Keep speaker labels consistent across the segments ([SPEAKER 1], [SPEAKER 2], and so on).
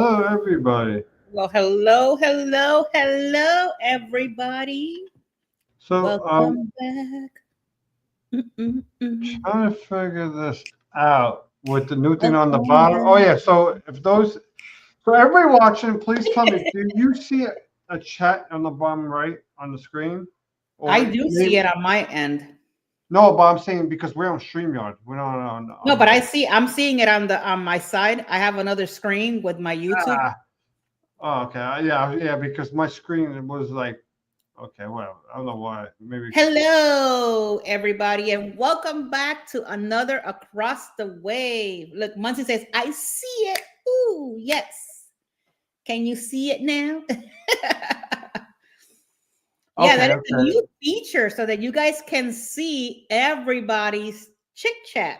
[SPEAKER 1] Hello, everybody.
[SPEAKER 2] Well, hello, everybody.
[SPEAKER 1] So,
[SPEAKER 2] Welcome back. Mm-mm-mm.
[SPEAKER 1] trying to figure this out with the new thing on the
[SPEAKER 2] Welcome
[SPEAKER 1] bottom. Oh,
[SPEAKER 2] back.
[SPEAKER 1] yeah. So everybody watching, please tell me, do you see a chat on the bottom right on the screen?
[SPEAKER 2] I
[SPEAKER 1] Or
[SPEAKER 2] do see
[SPEAKER 1] maybe,
[SPEAKER 2] it on my end.
[SPEAKER 1] no, but I'm saying because we're on StreamYard. We're not
[SPEAKER 2] No,
[SPEAKER 1] on
[SPEAKER 2] but
[SPEAKER 1] the,
[SPEAKER 2] I'm seeing it on my side. I have another screen with my YouTube.
[SPEAKER 1] ah, oh, okay. Yeah, because my screen was like, okay, well, I don't know why. Maybe,
[SPEAKER 2] Hello, everybody, and welcome back to another Across the Wave. Look, Muncie says, I see it. Ooh, yes. Can you see it now? Yeah, that is a
[SPEAKER 1] okay.
[SPEAKER 2] new feature so that you guys can see everybody's chit chat.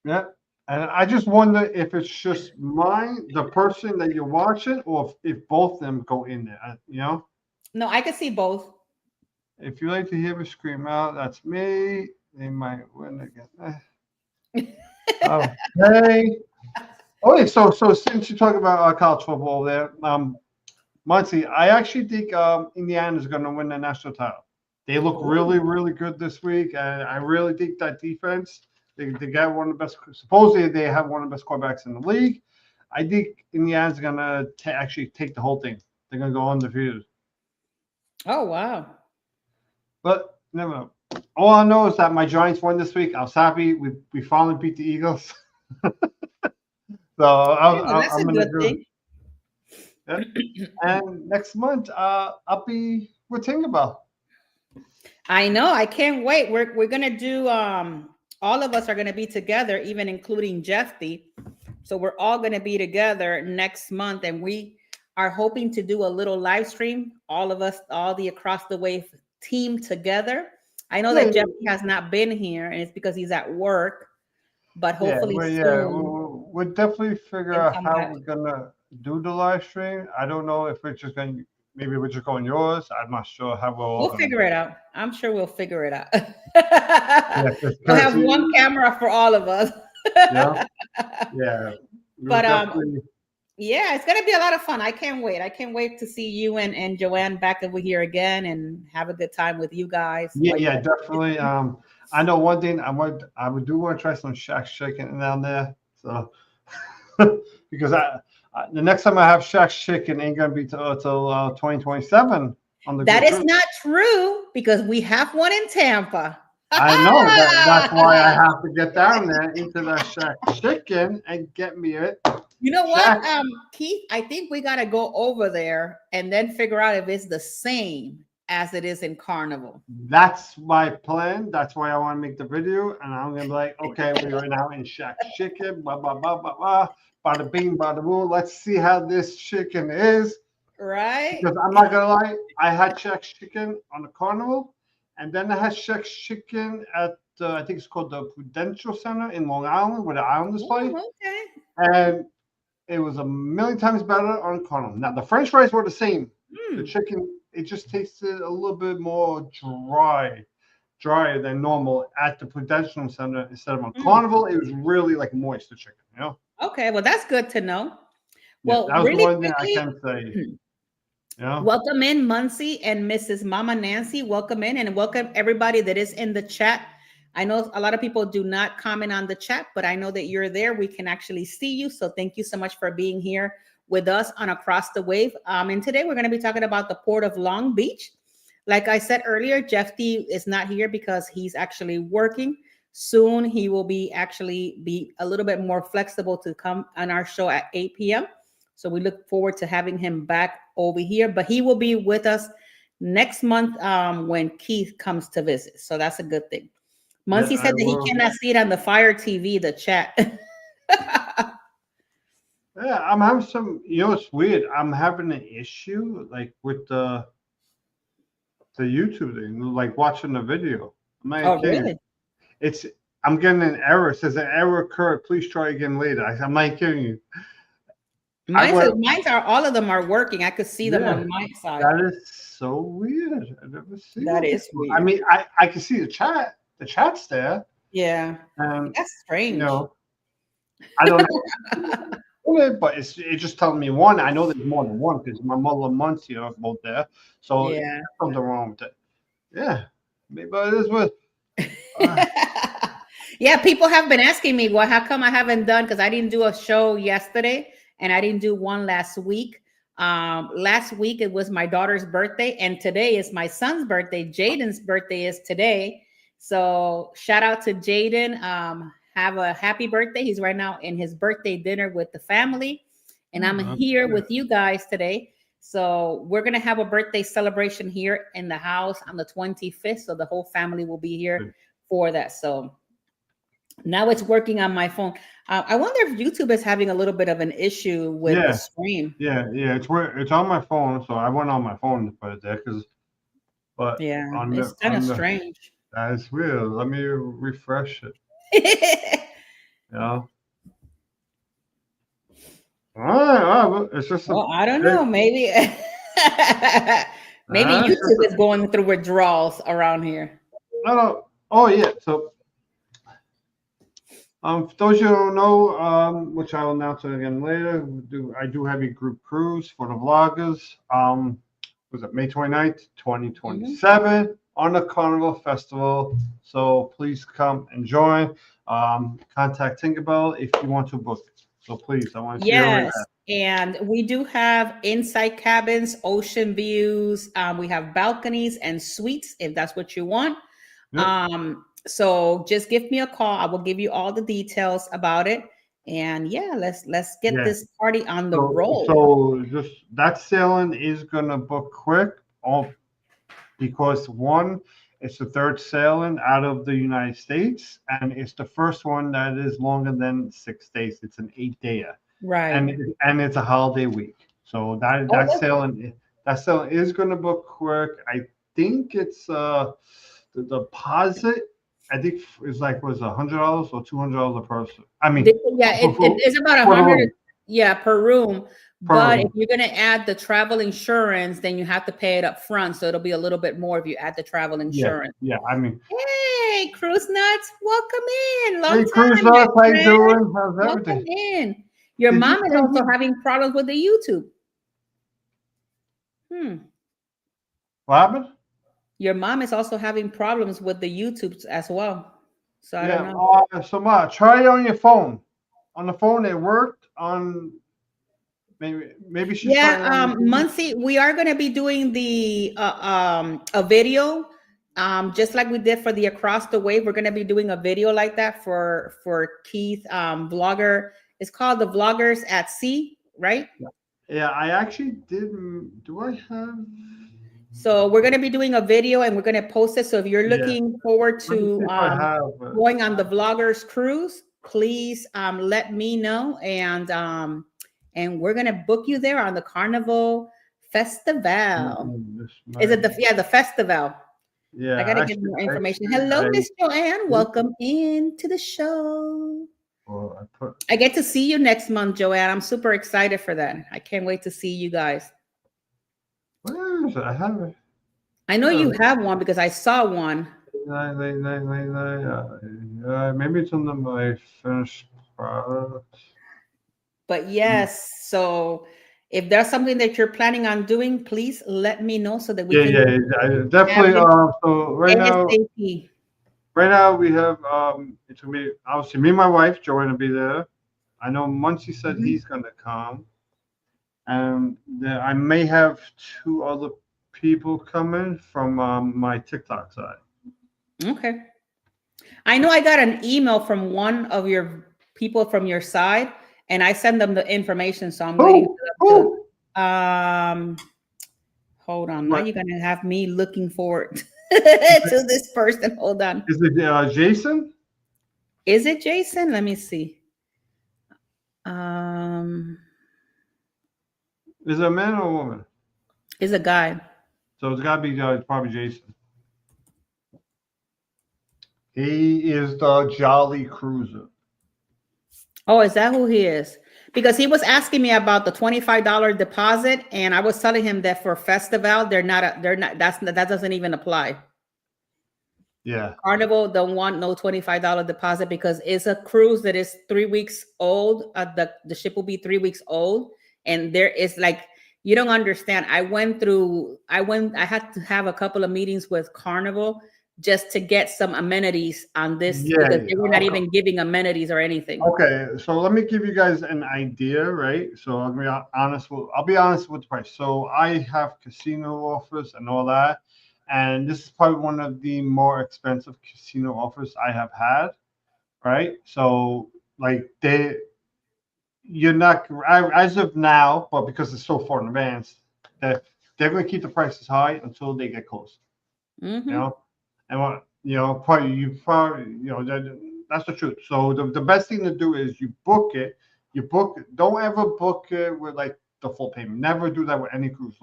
[SPEAKER 1] Yeah. And I just wonder if it's just the person that you're watching, or if both of them go in there.
[SPEAKER 2] No, I can see both.
[SPEAKER 1] If you like to hear me scream out, that's me. They might win again. Okay. Okay, so since you talk about college football there, Muncie, I actually think Indiana's going to win the national title. They look
[SPEAKER 2] Oh,
[SPEAKER 1] really, really good this week, and I really think that defense. They got one of the best. Supposedly, they have one of the best quarterbacks in the league. I think Indiana's going to actually take the whole thing. They're going to go undefeated.
[SPEAKER 2] oh wow.
[SPEAKER 1] But never know. All I know is that my Giants won this week. I was happy. We finally beat the Eagles. So
[SPEAKER 2] Yeah, well, that's a
[SPEAKER 1] I'm in the
[SPEAKER 2] good
[SPEAKER 1] good.
[SPEAKER 2] thing.
[SPEAKER 1] Yeah. And next month, I'll be with Tinkerbell.
[SPEAKER 2] I know. I can't wait. We're gonna do all of us are gonna be together, even including Jeffy. So we're all gonna be together next month, and we are hoping to do a little live stream. All of us, all the Across the Wave team together. I know
[SPEAKER 1] Yeah,
[SPEAKER 2] that Jeffy has not been here, and it's because he's at work. But hopefully
[SPEAKER 1] yeah,
[SPEAKER 2] soon
[SPEAKER 1] we'll definitely figure
[SPEAKER 2] can
[SPEAKER 1] out
[SPEAKER 2] come
[SPEAKER 1] how
[SPEAKER 2] back.
[SPEAKER 1] we're gonna do the live stream. I don't know if we're just going. Maybe we're just going yours. I'm not sure how we're all
[SPEAKER 2] We'll
[SPEAKER 1] gonna
[SPEAKER 2] figure
[SPEAKER 1] do
[SPEAKER 2] it
[SPEAKER 1] it.
[SPEAKER 2] out. I'm sure we'll figure it out.
[SPEAKER 1] Yeah,
[SPEAKER 2] We'll
[SPEAKER 1] because
[SPEAKER 2] have one camera for all of us.
[SPEAKER 1] yeah, yeah, we would
[SPEAKER 2] But
[SPEAKER 1] definitely.
[SPEAKER 2] yeah, it's gonna be a lot of fun. I can't wait. I can't wait to see you and Joanne back over here again and have a good time with you guys
[SPEAKER 1] Yeah,
[SPEAKER 2] while you
[SPEAKER 1] yeah,
[SPEAKER 2] guys are
[SPEAKER 1] definitely.
[SPEAKER 2] visiting.
[SPEAKER 1] I know one thing. I would do want to try some Shaq's chicken down there. So because the next time I have Shaq's chicken ain't gonna be till 2027 on the
[SPEAKER 2] That
[SPEAKER 1] good
[SPEAKER 2] is
[SPEAKER 1] trip.
[SPEAKER 2] not true because we have one in Tampa.
[SPEAKER 1] I know that's why I have to get down there into the Shack Chicken and get me it.
[SPEAKER 2] You know what,
[SPEAKER 1] Shack.
[SPEAKER 2] Keith? I think we gotta go over there and then figure out if it's the same as it is in Carnival.
[SPEAKER 1] That's my plan. That's why I want to make the video, and I'm gonna be like, okay, we are now in Shack Chicken. Blah blah blah blah blah. Bada bing, bada boo. Let's see how this chicken is.
[SPEAKER 2] Right?
[SPEAKER 1] Because I'm not gonna lie, I had Shack's Chicken on the Carnival, and then I had Shack's Chicken at I think it's called the Prudential Center in Long Island, where the Islanders play,
[SPEAKER 2] Oh, okay.
[SPEAKER 1] and it was a million times better on Carnival. Now the French fries were the same. The
[SPEAKER 2] Hmm.
[SPEAKER 1] chicken it just tasted a little bit more drier than normal at the Prudential Center instead of on
[SPEAKER 2] Mm.
[SPEAKER 1] Carnival. It was really like moist the chicken.
[SPEAKER 2] Okay, well, that's good to know.
[SPEAKER 1] Yeah,
[SPEAKER 2] Well,
[SPEAKER 1] that was the
[SPEAKER 2] really
[SPEAKER 1] one thing I
[SPEAKER 2] quickly,
[SPEAKER 1] can say. You know.
[SPEAKER 2] welcome in Muncie and Mrs. Mama Nancy. Welcome in and welcome everybody that is in the chat. I know a lot of people do not comment on the chat, but I know that you're there. We can actually see you. So thank you so much for being here with us on Across the Wave. And today we're going to be talking about the Port of Long Beach. Like I said earlier, Jeff D is not here because he's actually working. Soon he will be actually be a little bit more flexible to come on our show at 8 p.m. So we look forward to having him back over here. But he will be with us next month when Keith comes to visit. So that's a good thing.
[SPEAKER 1] Yeah,
[SPEAKER 2] Muncie
[SPEAKER 1] I
[SPEAKER 2] said that he
[SPEAKER 1] will.
[SPEAKER 2] cannot see it on the Fire TV, the chat.
[SPEAKER 1] Yeah, I'm having some. It's weird. I'm having an issue like with the YouTube thing, like watching the video. I'm not
[SPEAKER 2] Oh,
[SPEAKER 1] kidding you.
[SPEAKER 2] really?
[SPEAKER 1] It's I'm getting an error. It says an error occurred. Please try again later. I'm not kidding you. I went.
[SPEAKER 2] Mine's are all of them are working. I could see them
[SPEAKER 1] Yeah,
[SPEAKER 2] on my side.
[SPEAKER 1] that is so weird. I never seen
[SPEAKER 2] That
[SPEAKER 1] that
[SPEAKER 2] is
[SPEAKER 1] before. I
[SPEAKER 2] weird.
[SPEAKER 1] mean, I can see the chat. The chat's there,
[SPEAKER 2] Yeah.
[SPEAKER 1] and
[SPEAKER 2] That's
[SPEAKER 1] you
[SPEAKER 2] strange.
[SPEAKER 1] know, I don't know. but it's just telling me one. I know there's more than one because my mother and Muncie are both there. So
[SPEAKER 2] Yeah.
[SPEAKER 1] there's something wrong with it. Yeah. Maybe it is what. Uh,
[SPEAKER 2] Yeah, people have been asking me, well, how come I haven't done, because I didn't do a show yesterday and I didn't do one last week. Last week it was my daughter's birthday, and today is my son's birthday. Jaden's birthday is today. So shout out to Jaden. Have a happy birthday. He's right now in his birthday dinner with the family, and I'm here with you guys today. So we're gonna have a birthday celebration here in the house on the 25th. So the whole family will be here for that. So now it's working on my phone. I wonder if YouTube is having a little bit of an issue with the stream.
[SPEAKER 1] Yeah. It's on my phone, so I went on my phone to put it there but
[SPEAKER 2] yeah,
[SPEAKER 1] on
[SPEAKER 2] it's kind of strange.
[SPEAKER 1] That's weird. Let me refresh it. Yeah. It's just.
[SPEAKER 2] Well, I don't know. Maybe maybe YouTube is going through withdrawals around here.
[SPEAKER 1] No. Oh yeah. So. For those of you who don't know, which I'll announce it again later, I do have a group cruise for the vloggers. Was it May 29th, 2027 on the Carnival Festival. So please come and join. Contact Tinkerbell if you want to book it. So please, I want to see you over there.
[SPEAKER 2] And we do have inside cabins, ocean views. We have balconies and suites if that's what you want. Yep. So just give me a call. I will give you all the details about it. And yeah, let's get this party on the roll.
[SPEAKER 1] So just that sailing is gonna book quick, because one, it's the third sailing out of the United States, and it's the first one that is longer than 6 days. It's an 8-dayer,
[SPEAKER 2] right?
[SPEAKER 1] And it's a holiday week. So that sailing is gonna book quick. I think it's the deposit. I think it's like was $100 or $200 a person. I mean,
[SPEAKER 2] it's about 100. Yeah, per room. But if you're gonna add the travel insurance, then you have to pay it up front. So it'll be a little bit more if you add the travel insurance.
[SPEAKER 1] Yeah. I mean,
[SPEAKER 2] hey, Cruise Nuts, welcome in. Long
[SPEAKER 1] hey,
[SPEAKER 2] time,
[SPEAKER 1] Cruise Nuts, how you doing? How's everything?
[SPEAKER 2] Welcome in. Your mom is also having problems with the YouTube.
[SPEAKER 1] What happened?
[SPEAKER 2] Your mom is also having problems with the YouTubes as well. So I don't know.
[SPEAKER 1] So much. Try it on your phone. On the phone, it worked. On maybe she's
[SPEAKER 2] Muncie, we are going to be doing the a video, just like we did for the Across the Wave. We're going to be doing a video like that for Keith vlogger. It's called the Vloggers at Sea, right?
[SPEAKER 1] Yeah, I actually didn't. Do I have?
[SPEAKER 2] So we're going to be doing a video and we're going to post it. So if you're looking forward to going on the Vloggers cruise, please let me know, and we're going to book you there on the Carnival Festival. Is it the festival?
[SPEAKER 1] Yeah,
[SPEAKER 2] I got to get more information. Hello, Miss Joanne. Welcome in to the show.
[SPEAKER 1] Well,
[SPEAKER 2] I get to see you next month, Joanne. I'm super excited for that. I can't wait to see you guys.
[SPEAKER 1] Where is it? I have it.
[SPEAKER 2] I know you have one because I saw one.
[SPEAKER 1] Maybe it's on my finished product.
[SPEAKER 2] But yes, so if there's something that you're planning on doing, please let me know so that we can.
[SPEAKER 1] Definitely. So right now we have it's gonna be obviously me and my wife Joanne will be there. I know Muncie said he's gonna come. And I may have 2 other people coming from my TikTok side.
[SPEAKER 2] Okay. I know I got an email from one of your people from your side, and I send them the information. So I'm waiting for them to, hold on. Now you're gonna have me looking forward to this person. Hold on.
[SPEAKER 1] Is it Jason?
[SPEAKER 2] Is it Jason? Let me see.
[SPEAKER 1] Is it a man or a woman?
[SPEAKER 2] It's a guy.
[SPEAKER 1] So it's got to be probably Jason. He is the Jolly Cruiser.
[SPEAKER 2] Oh, is that who he is? Because he was asking me about the $25 deposit, and I was telling him that for festival, that doesn't even apply.
[SPEAKER 1] Yeah.
[SPEAKER 2] Carnival don't want no $25 deposit because it's a cruise that is 3 weeks old. The ship will be 3 weeks old, and there is like, you don't understand. I had to have a couple of meetings with Carnival just to get some amenities on this
[SPEAKER 1] Yeah.
[SPEAKER 2] because they were not
[SPEAKER 1] Okay.
[SPEAKER 2] even giving amenities or anything.
[SPEAKER 1] Okay, so let me give you guys an idea, right? So I'll be honest with the price. So I have casino offers and all that, and this is probably one of the more expensive casino offers I have had, right? So like you're not as of now, but because it's so far in advance, that they're going to keep the prices high until they get close. You
[SPEAKER 2] Mm-hmm.
[SPEAKER 1] know, and what that's the truth. So the best thing to do is you book it. You book. Don't ever book it with like the full payment. Never do that with any cruise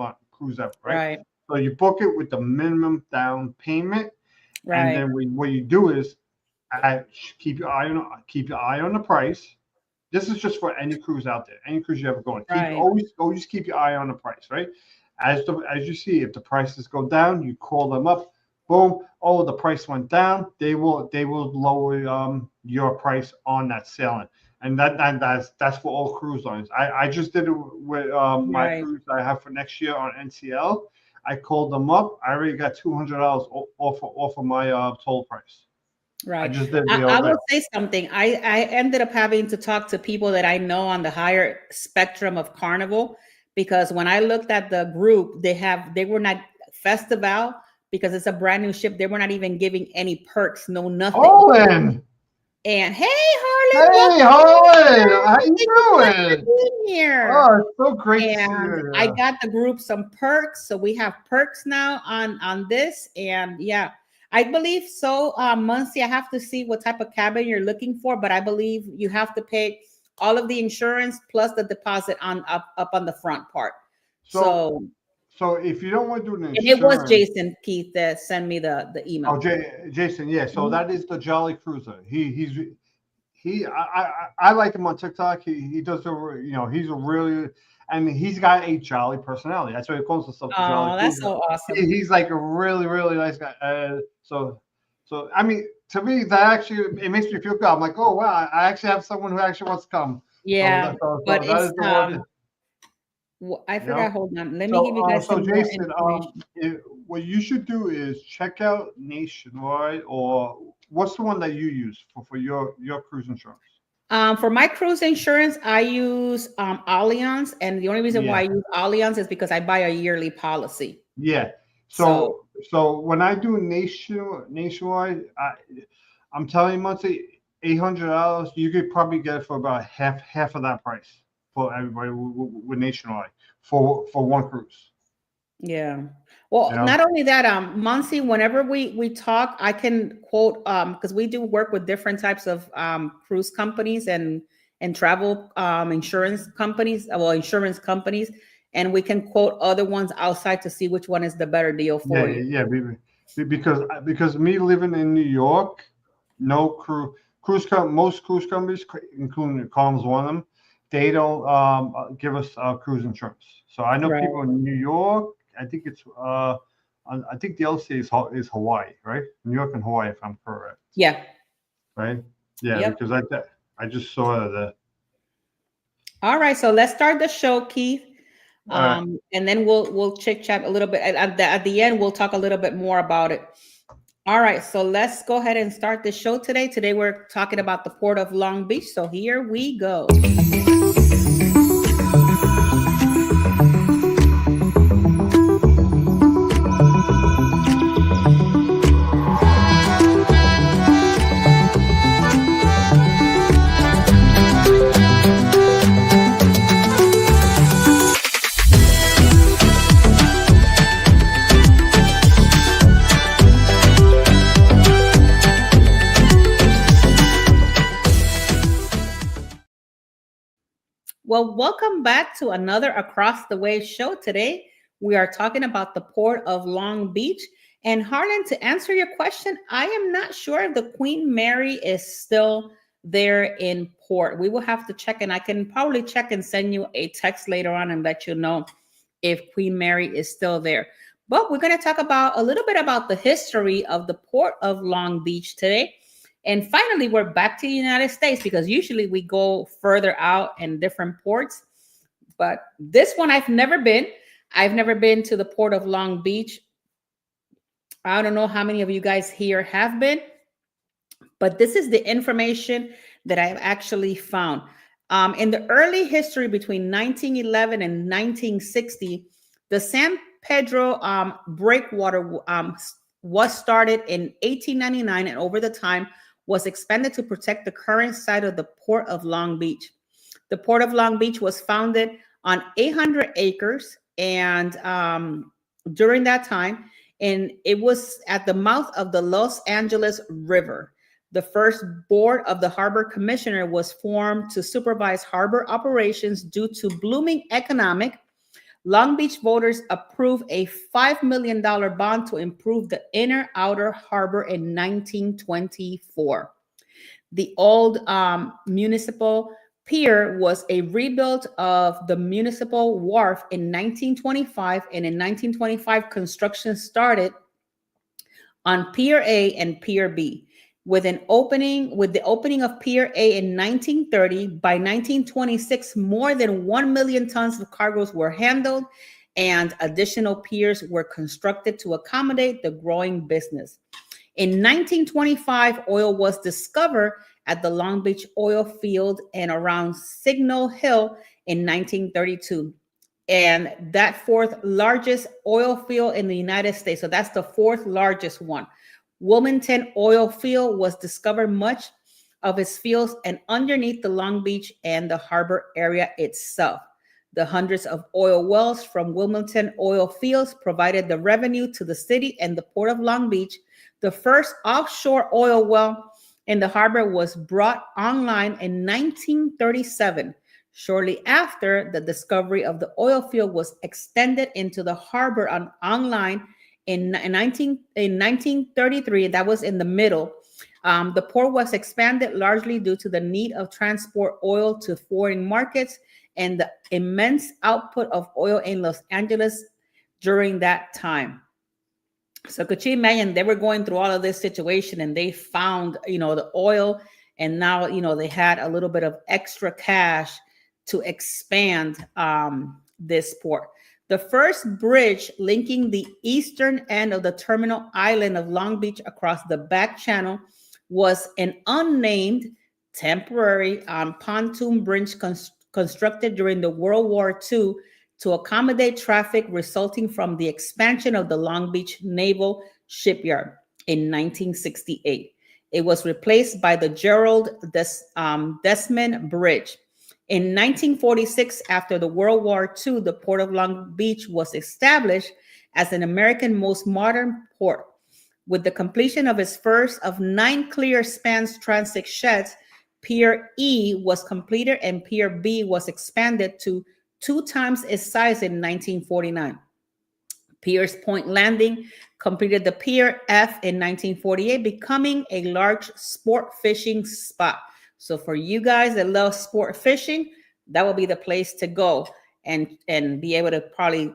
[SPEAKER 1] ever, right?
[SPEAKER 2] Right.
[SPEAKER 1] So you book it with the minimum down payment, and
[SPEAKER 2] Right.
[SPEAKER 1] then what you do is keep your eye on the price. This is just for any cruise out there, any cruise you ever go on.
[SPEAKER 2] Right.
[SPEAKER 1] Always keep your eye on the price, right? As you see, if the prices go down, you call them up. Boom! Oh, the price went down. They will lower your price on that sailing, and that's for all cruise lines. I just did it with my
[SPEAKER 2] Right.
[SPEAKER 1] cruise I have for next year on NCL. I called them up. I already got $200 off of my toll price. I
[SPEAKER 2] Right.
[SPEAKER 1] just did the
[SPEAKER 2] I
[SPEAKER 1] other
[SPEAKER 2] will
[SPEAKER 1] day.
[SPEAKER 2] say something. I ended up having to talk to people that I know on the higher spectrum of Carnival because when I looked at the group, they were not Festival because it's a brand new ship. They were not even giving any perks, no nothing.
[SPEAKER 1] Harlan,
[SPEAKER 2] And hey, Harlan,
[SPEAKER 1] hey
[SPEAKER 2] welcome
[SPEAKER 1] Harlan,
[SPEAKER 2] here.
[SPEAKER 1] how you
[SPEAKER 2] Thank you so much for
[SPEAKER 1] doing?
[SPEAKER 2] being here.
[SPEAKER 1] Oh, it's so great to see
[SPEAKER 2] And
[SPEAKER 1] you.
[SPEAKER 2] I
[SPEAKER 1] Yeah.
[SPEAKER 2] got the group some perks, so we have perks now on this, and yeah, I believe so. Muncie, I have to see what type of cabin you're looking for, but I believe you have to pay all of the insurance plus the deposit on up on the front part.
[SPEAKER 1] So,
[SPEAKER 2] So,
[SPEAKER 1] so if you don't want to do an
[SPEAKER 2] and it was
[SPEAKER 1] insurance,
[SPEAKER 2] Jason Keith that sent me the
[SPEAKER 1] oh,
[SPEAKER 2] email.
[SPEAKER 1] Jason, yeah. So
[SPEAKER 2] Mhm.
[SPEAKER 1] that is the Jolly Cruiser. I like him on TikTok. He does he's a really, and he's got a jolly personality. That's why he calls himself the Jolly
[SPEAKER 2] Oh, that's
[SPEAKER 1] Cruiser.
[SPEAKER 2] so awesome.
[SPEAKER 1] He's like a really really nice guy. So I mean, to me that actually it makes me feel good. I'm like, oh wow, I actually have someone who actually wants to come. So
[SPEAKER 2] Yeah, but
[SPEAKER 1] that
[SPEAKER 2] it's
[SPEAKER 1] is the one.
[SPEAKER 2] I
[SPEAKER 1] You know.
[SPEAKER 2] forgot. Hold on, let me give you guys
[SPEAKER 1] So
[SPEAKER 2] some more
[SPEAKER 1] Jason,
[SPEAKER 2] information.
[SPEAKER 1] what you should do is check out Nationwide, or what's the one that you use for your cruise insurance?
[SPEAKER 2] For my cruise insurance, I use Allianz, and the only reason why I
[SPEAKER 1] Yeah,
[SPEAKER 2] use Allianz is because I buy a yearly policy.
[SPEAKER 1] yeah.
[SPEAKER 2] So
[SPEAKER 1] So when I do Nationwide, I'm telling you, monthly $800, you could probably get it for about half of that price for everybody with Nationwide for one cruise.
[SPEAKER 2] yeah. Well,
[SPEAKER 1] You know.
[SPEAKER 2] not only that, Muncie, whenever we talk, I can quote because we do work with different types of cruise companies and travel insurance companies, insurance companies, and we can quote other ones outside to see which one is the better deal
[SPEAKER 1] Yeah,
[SPEAKER 2] for you.
[SPEAKER 1] yeah, because me living in New York, no most cruise companies, including Calm's one of them, they don't give us cruise insurance. So I know
[SPEAKER 2] Right.
[SPEAKER 1] people in New York. I think it's I think the LC is Hawaii, right? New York and Hawaii, if I'm correct,
[SPEAKER 2] Yeah.
[SPEAKER 1] right? Yeah,
[SPEAKER 2] Yep.
[SPEAKER 1] because I just saw that.
[SPEAKER 2] All right, so let's start the show, Keith.
[SPEAKER 1] All right.
[SPEAKER 2] And then we'll chit chat a little bit. At the end, we'll talk a little bit more about it. All right, so let's go ahead and start the show today. Today we're talking about the Port of Long Beach. So here we go. Well, welcome back to another Across the Way show. Today, we are talking about the Port of Long Beach. And Harlan, to answer your question, I am not sure if the Queen Mary is still there in port. We will have to check, and I can probably check and send you a text later on and let you know if Queen Mary is still there. But we're going to talk about a little bit about the history of the port of Long Beach today. And finally, we're back to the United States because usually we go further out in different ports. But this one I've never been. I've never been to the port of Long Beach. I don't know how many of you guys here have been, but this is the information that I've actually found. In the early history between 1911 and 1960, the San Pedro breakwater was started in 1899 and over the time was expanded to protect the current site of the Port of Long Beach. The Port of Long Beach was founded on 800 acres and during that time, and it was at the mouth of the Los Angeles River. The first board of the harbor commissioner was formed to supervise harbor operations due to blooming economic. Long Beach voters approved a $5 million bond to improve the inner outer harbor in 1924. The old municipal pier was a rebuild of the municipal wharf in 1925, and in 1925 construction started on Pier A and Pier B. With the opening of Pier A in 1930, by 1926, more than 1 million tons of cargoes were handled, and additional piers were constructed to accommodate the growing business. In 1925, oil was discovered at the Long Beach oil field and around Signal Hill in 1932. And that fourth largest oil field in the United States. So that's the fourth largest one. Wilmington oil field was discovered, much of its fields and underneath the Long Beach and the harbor area itself. The hundreds of oil wells from Wilmington oil fields provided the revenue to the city and the Port of Long Beach. The first offshore oil well in the harbor was brought online in 1937. Shortly after, the discovery of the oil field was extended into the harbor online in 1933. That was in the middle. The port was expanded largely due to the need of transport oil to foreign markets and the immense output of oil in Los Angeles during that time. So could you imagine, they were going through all of this situation and they found, the oil, and now, they had a little bit of extra cash to expand this port. The first bridge linking the eastern end of the terminal island of Long Beach across the back channel was an unnamed temporary pontoon bridge constructed during the World War II to accommodate traffic resulting from the expansion of the Long Beach Naval Shipyard in 1968. It was replaced by the Gerald Desmond Bridge. In 1946, after the World War II, the Port of Long Beach was established as an American most modern port. With the completion of its first of 9 clear spans transit sheds, Pier E was completed and Pier B was expanded to 2 times its size in 1949. Pierce Point Landing completed the Pier F in 1948, becoming a large sport fishing spot. So for you guys that love sport fishing, that will be the place to go and be able to probably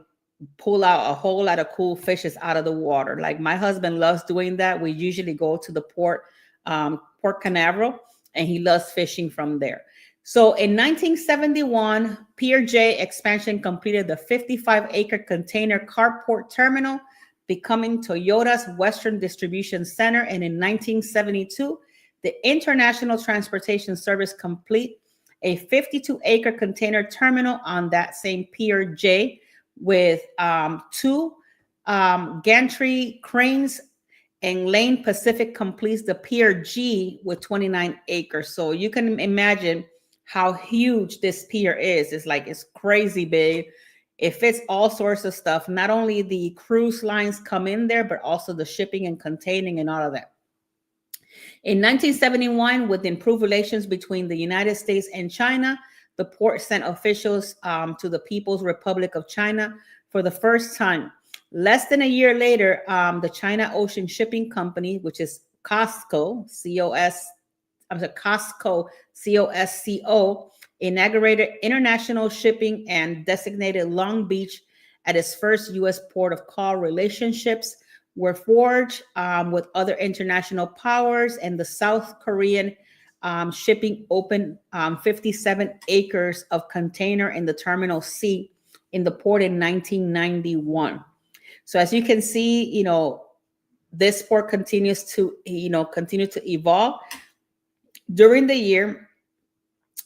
[SPEAKER 2] pull out a whole lot of cool fishes out of the water. Like my husband loves doing that. We usually go to the Port Canaveral, and he loves fishing from there. So in 1971, Pier J expansion completed the 55-acre container carport terminal, becoming Toyota's Western Distribution Center. And in 1972, the International Transportation Service complete a 52-acre container terminal on that same Pier J with 2 gantry cranes, and Lane Pacific completes the Pier G with 29 acres. So you can imagine how huge this pier is. It's crazy big. It fits all sorts of stuff. Not only the cruise lines come in there, but also the shipping and containing and all of that. In 1971, with improved relations between the United States and China, the port sent officials to the People's Republic of China for the first time. Less than a year later, the China Ocean Shipping Company, which is COSCO, COSCO, inaugurated international shipping and designated Long Beach at its first U.S. port of call. Relationships were forged with other international powers, and the South Korean shipping opened 57 acres of container in the Terminal C in the port in 1991. So as you can see, this port continues to, continue to evolve during the year.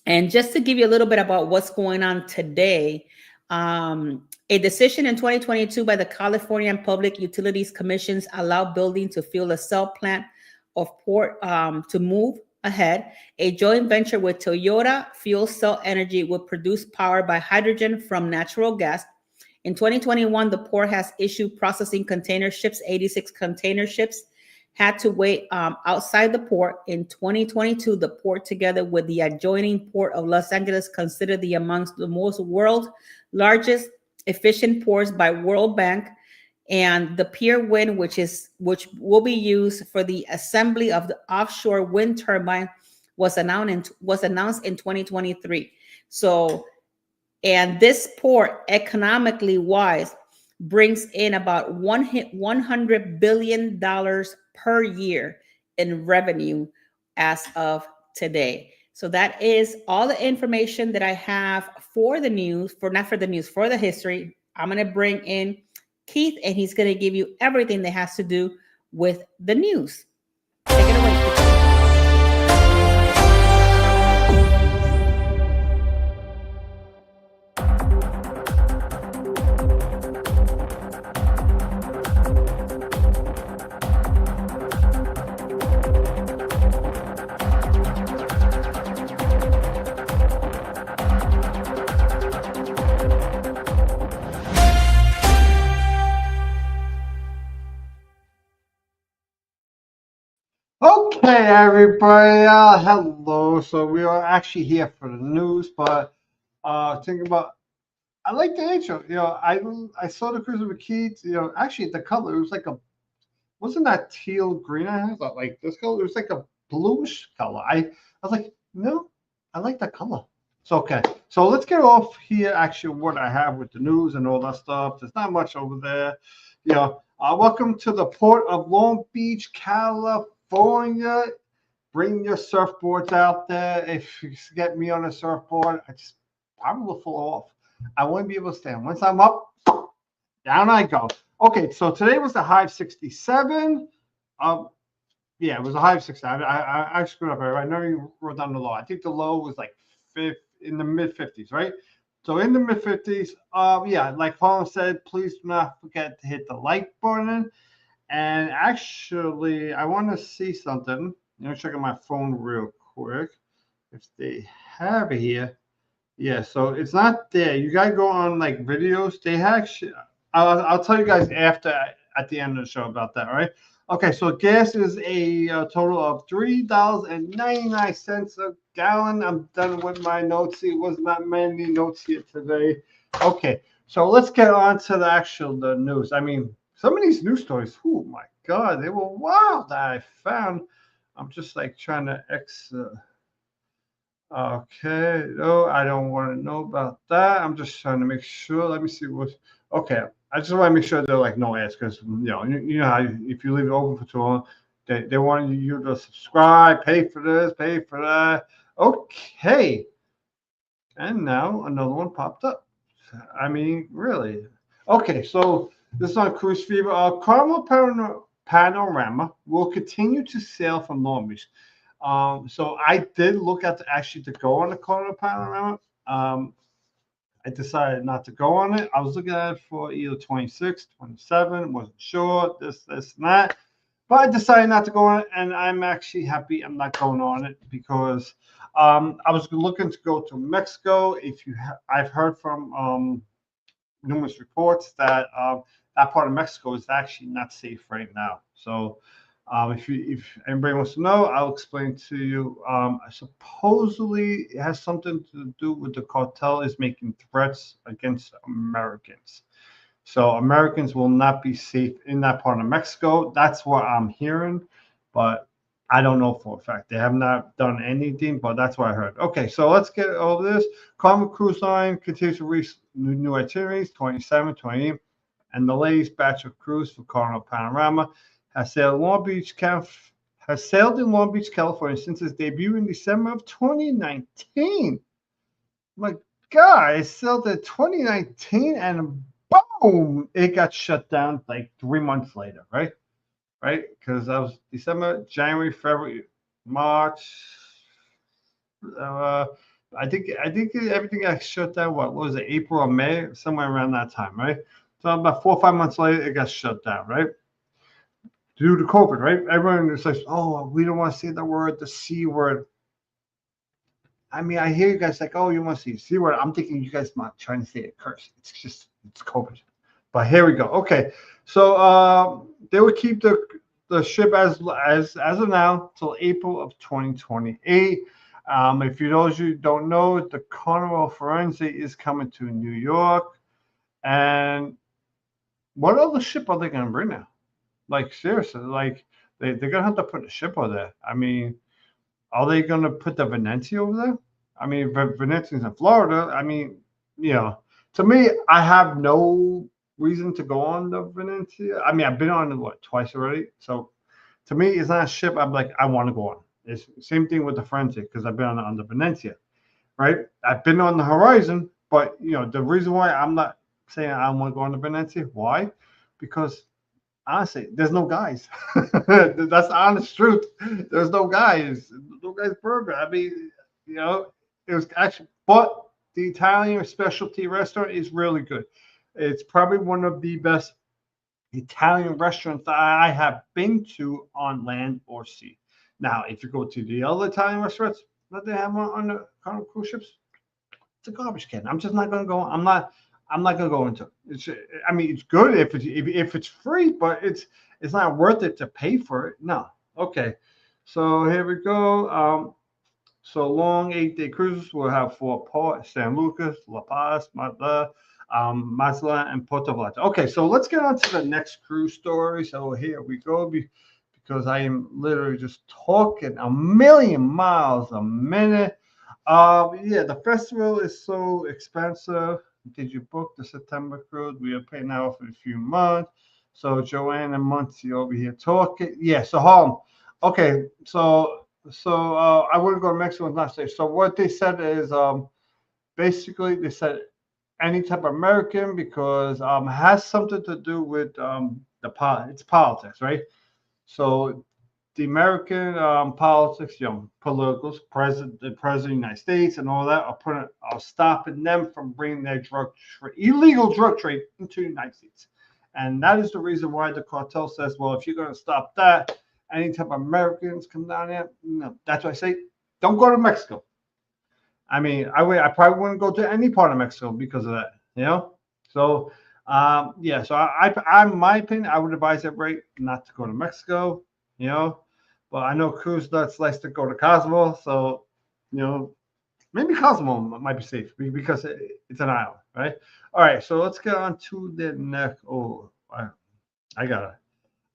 [SPEAKER 2] And just to give you a little bit about what's going on today, a decision in 2022 by the California Public Utilities Commissions allowed building to fuel a cell plant of port to move ahead. A joint venture with Toyota Fuel Cell Energy would produce power by hydrogen from natural gas. In 2021, the port has issued processing container ships. 86 container ships had to wait outside the port. In 2022, the port, together with the adjoining port of Los Angeles, considered the amongst the most world's largest efficient ports by World Bank. And the Pier Wind, which will be used for the assembly of the offshore wind turbine, was announced in 2023. So, and this port, economically wise, brings in about $100 billion per year in revenue as of today. So that is all the information that I have for the news, for the history. I'm going to bring in Keith, and he's going to give you everything that has to do with the news. Take it away, Keith.
[SPEAKER 1] Okay, everybody, hello. So we are actually here for the news, but thinking about, I like the intro. I saw the cruise with Keith. Actually the color, it was like wasn't that teal green I had? Like this color, it was like a bluish color. I was like, no, I like that color. It's okay. So let's get off here. Actually, what I have with the news and all that stuff. There's not much over there. Welcome to the port of Long Beach, California. Bring your surfboards out there. If you get me on a surfboard, I will fall off. I won't be able to stand. Once I'm up, down I go. Okay, so today was the high of 67. Yeah, it was a high of 67. I screwed up. I know you wrote down the low. I think the low was like in the mid 50s, right? So in the mid 50s, yeah, like Paul said, please do not forget to hit the like button. And actually, I want to see something. Check out my phone real quick. If they have it here. Yeah, so it's not there. You got to go on like videos. They actually, I'll tell you guys after at the end of the show about that, all right? Okay, so gas is a total of $3.99 a gallon. I'm done with my notes. It was not many notes here today. Okay, so let's get on to the news. I mean, some of these news stories, oh my God, they were wild that I found. I'm just like trying to okay, no, I don't want to know about that. I'm just trying to make sure. Let me see what. Okay, I just want to make sure they're like no ads because you know how if you leave it open for too long, they want you to subscribe, pay for this, pay for that. Okay, and now another one popped up. I mean, really? Okay, so this is on Cruise Fever. Carmel Panorama will continue to sail from Long Beach. So I did look at to go on the Carmel Panorama. I decided not to go on it. I was looking at it for either 26, 27, wasn't sure, this, and that. But I decided not to go on it, and I'm actually happy I'm not going on it because I was looking to go to Mexico. I've heard from numerous reports that that part of Mexico is actually not safe right now. So if anybody wants to know, I'll explain to you. Supposedly, it has something to do with the cartel is making threats against Americans. So Americans will not be safe in that part of Mexico. That's what I'm hearing. But I don't know for a fact. They have not done anything, but that's what I heard. Okay, so let's get over this. Carnival Cruise Line continues to reach new itineraries, 27, 28, and the latest batch of cruise for Carnival Panorama has sailed has sailed in Long Beach, California since its debut in December of 2019. My God, it sailed in 2019 and boom, it got shut down like 3 months later, right? Right? Because that was December, January, February, March. Uh, I think everything got shut down. What was it? April or May, somewhere around that time, right? So about 4 or 5 months later, it got shut down, right? Due to COVID, right? Everyone is like, "Oh, we don't want to say the C word." I mean, I hear you guys like, "Oh, you want to say C word." I'm thinking you guys not trying to say a curse. It's COVID. But here we go. Okay, so they would keep the ship as of now till April of 2028. If you those you don't know, the Carnival Firenze is coming to New York, and what other ship are they going to bring now? Like seriously, like they're going to have to put a ship over there. I mean, are they going to put the Venezia over there? I mean, Venezia's in Florida. I mean, you know, to me, I have no reason to go on the Venezia. I mean, I've been on it what twice already. So to me, it's not a ship. I'm like, I want to go on. It's same thing with the Firenze because I've been on the Venezia, right? I've been on the Horizon, but you know, the reason why I'm not saying I want to go on the Venezia, why? Because honestly, there's no guys. That's the honest truth. There's no guys. No guys burger. I mean, you know, it was actually, but the Italian specialty restaurant is really good. It's probably one of the best Italian restaurants that I have been to on land or sea. Now, if you go to the other Italian restaurants that they have on the Carnival cruise ships, it's a garbage can. I'm just not gonna go. I'm not. I'm not gonna go into it. It's. I mean, it's good if it's free, but it's not worth it to pay for it. No. Okay. So here we go. So long 8-day cruises will have four ports: San Lucas, La Paz, Mazatlan, and Puerto Vallarta. Okay, so let's get on to the next cruise story. So here we go. Because I am literally just talking a million miles a minute. Yeah, the festival is so expensive. Did you book the September cruise? We are paying now for a few months. So Joanne and Muncie over here talking. Yeah, so home. Okay, so I wouldn't go to Mexico last day. So what they said is basically they said any type of American because has something to do with it's politics, right? So the American politics, you know, politicals, the president of the United States, and all that are stopping them from bringing their illegal drug trade into the United States, and that is the reason why the cartel says, well, if you're going to stop that, any type of Americans come down there, no, that's why I say, don't go to Mexico. I mean, I probably wouldn't go to any part of Mexico because of that, you know. So yeah, so in my opinion, I would advise everybody not to go to Mexico, you know. But I know Cruise Nuts likes to go to Cozumel, so you know maybe Cozumel might be safe because it's an island, right? All right, so let's get on to the next. Oh, I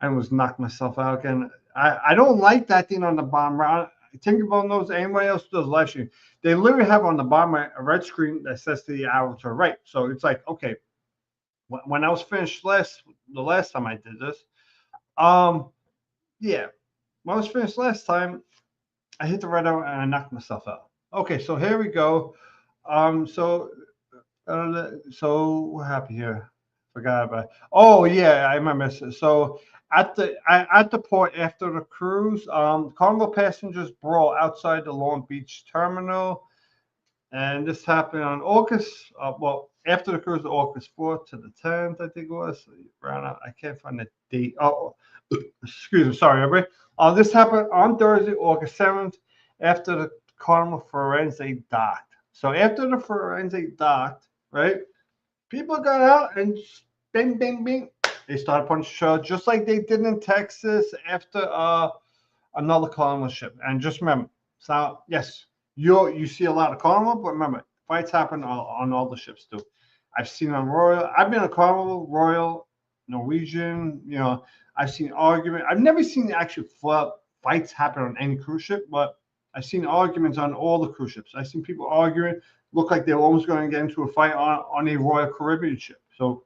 [SPEAKER 1] almost knocked myself out again. I don't like that thing on the bottom. Think about those. Anybody else does live stream? They literally have on the bottom a red screen that says to the hour to the right. So it's like, okay, when I was finished the last time I did this, yeah, when I was finished last time, I hit the red arrow and I knocked myself out. Okay, so here we go. So what happened here? Forgot about. Oh yeah, I remember. So at the port after the cruise, Carnival passengers brawl outside the Long Beach terminal, and this happened on August. Well, after the cruise, August 4th to the 10th, I think it was. I can't find the date. Oh, excuse me, sorry, everybody. This happened on Thursday, August 7th, after the Carnival Firenze docked. So after the Firenze docked, right? People got out and bing, bing, bing. They started punching show just like they did in Texas after another Carnival ship. And just remember, so yes, you see a lot of Carnival, but remember, fights happen on all the ships too. I've seen on Royal. I've been on Carnival, Royal, Norwegian. You know, I've seen argument. I've never seen actual fights happen on any cruise ship, but I've seen arguments on all the cruise ships. I've seen people arguing, look like they're almost going to get into a fight on a Royal Caribbean ship. So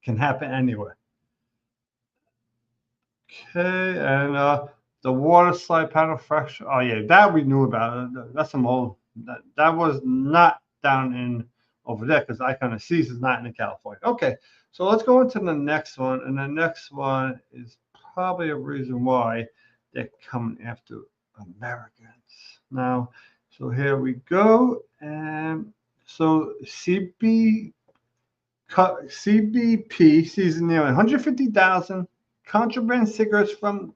[SPEAKER 1] it can happen anywhere. Okay, and the water slide panel fracture. Oh yeah, that we knew about. That's some old. That was not down in over there because Icon of Seas is not in California. Okay, so let's go into the next one, and the next one is probably a reason why they're coming after Americans now. So here we go, and so CBP sees nearly 150,000 contraband cigarettes from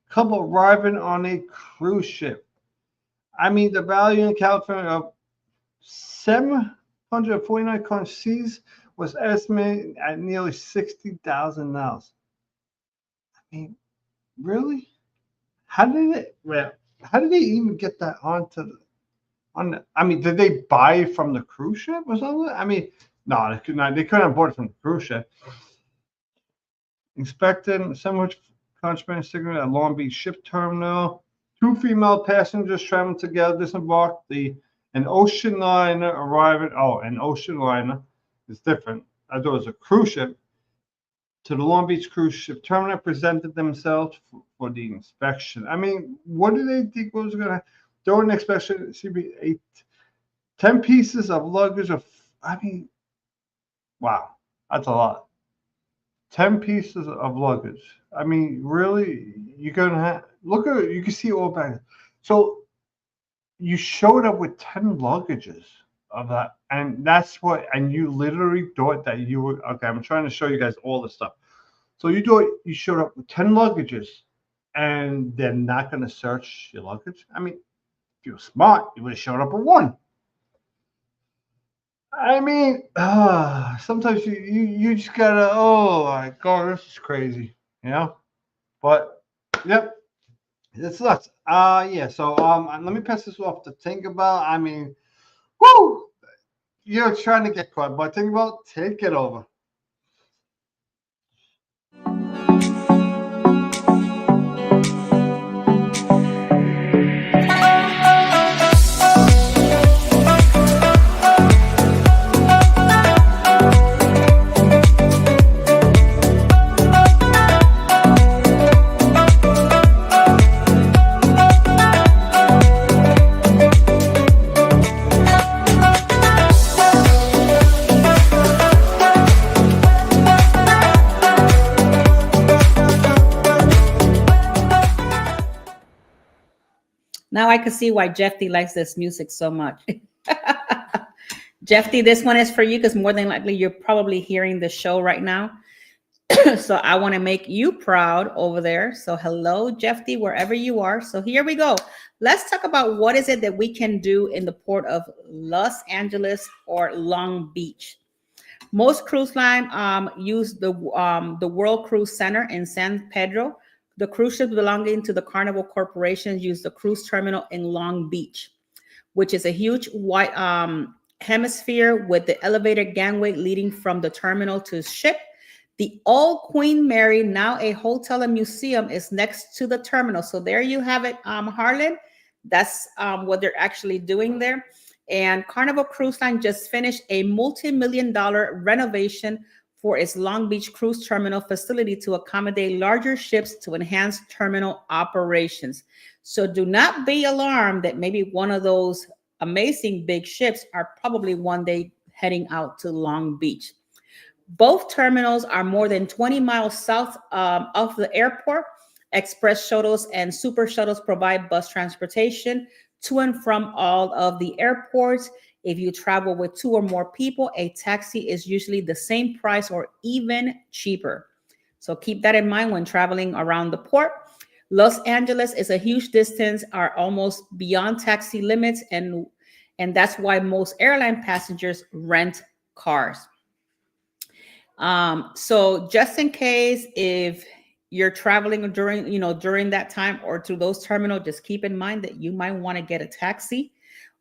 [SPEAKER 1] couple arriving on a cruise ship. I mean, the value in California of 749 cartons seized was estimated at nearly $60,000. I mean, really? How did it? Well, how did they even get that onto the? On the, I mean, did they buy it from the cruise ship or something? I mean, no, they could not. They couldn't have bought it from the cruise ship. Inspected so much contraband cigarette at Long Beach ship terminal. 2 female passengers traveling together disembarked an ocean liner arriving. Oh, an ocean liner is different. I thought it was a cruise ship. To the Long Beach cruise ship terminal, presented themselves for the inspection. I mean, what did they think was going to during the inspection? It should be 10 pieces of luggage of. I mean, wow, that's a lot. 10 pieces of luggage. I mean, really, you're gonna have look at it. You can see all back. So you showed up with 10 luggages of that, and that's what. And you literally thought that you were okay. I'm trying to show you guys all the stuff. So you thought you showed up with 10 luggages, and they're not gonna search your luggage. I mean, if you were smart, you would have showed up with 1. I mean, sometimes you just gotta. Oh my God, this is crazy, you know. But yep, it's nuts. Yeah. So let me pass this off to think about. I mean, whoo, you're trying to get caught, but think about take it over.
[SPEAKER 2] Now I can see why Jeffy likes this music so much. Jeffy, this one is for you because more than likely you're probably hearing the show right now. So I want to make you proud over there. So hello, Jeffy, wherever you are. So here we go. Let's talk about what is it that we can do in the port of Los Angeles or Long Beach. Most cruise line use the World Cruise Center in San Pedro. The cruise ships belonging to the Carnival Corporation use the cruise terminal in Long Beach, which is a huge white hemisphere with the elevated gangway leading from the terminal to ship. The old Queen Mary, now a hotel and museum, is next to the terminal. So there you have it, Harlan. That's what they're actually doing there. And Carnival Cruise Line just finished a multi-million-dollar renovation for its Long Beach cruise terminal facility to accommodate larger ships to enhance terminal operations. So do not be alarmed that maybe one of those amazing big ships are probably one day heading out to Long Beach. Both terminals are more than 20 miles south of the airport. Express shuttles and super shuttles provide bus transportation to and from all of the airports. If you travel with 2 or more people, a taxi is usually the same price or even cheaper. So keep that in mind when traveling around the port. Los Angeles is a huge distance, are almost beyond taxi limits, and that's why most airline passengers rent cars. So just in case if you're traveling during that time or to those terminals, just keep in mind that you might want to get a taxi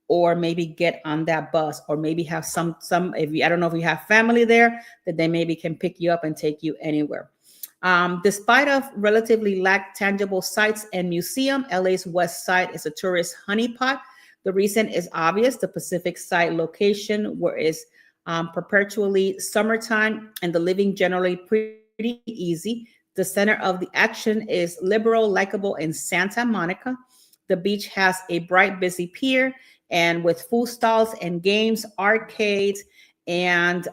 [SPEAKER 2] or maybe get on that bus, or maybe have some if you, I don't know if you have family there, that they maybe can pick you up and take you anywhere. Despite of relatively lack tangible sites and museum, LA's west side is a tourist honeypot. The reason is obvious. The Pacific side location, where it's perpetually summertime and the living generally pretty easy. The center of the action is liberal, likable in Santa Monica. The beach has a bright, busy pier and with food stalls and games, arcades, and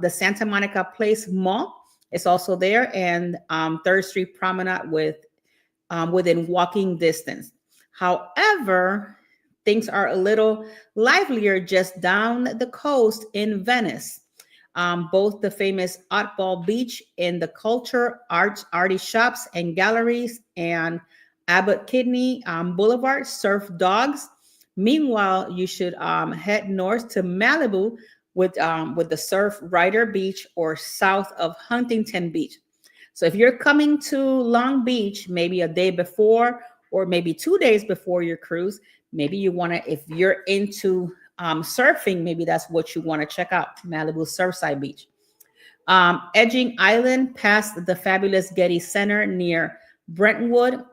[SPEAKER 2] the Santa Monica Place Mall is also there, and Third Street Promenade within walking distance. However, things are a little livelier just down the coast in Venice. Both the famous Oddball Beach in the culture, arty shops and galleries, and Abbot Kinney Boulevard surf dogs. Meanwhile, you should head north to Malibu with the Surf Rider Beach, or south of Huntington Beach. So if you're coming to Long Beach, maybe a day before or maybe 2 days before your cruise, maybe you want to, if you're into surfing, maybe that's what you want to check out, Malibu Surfside Beach. Edging Island past the fabulous Getty Center near Brentwood.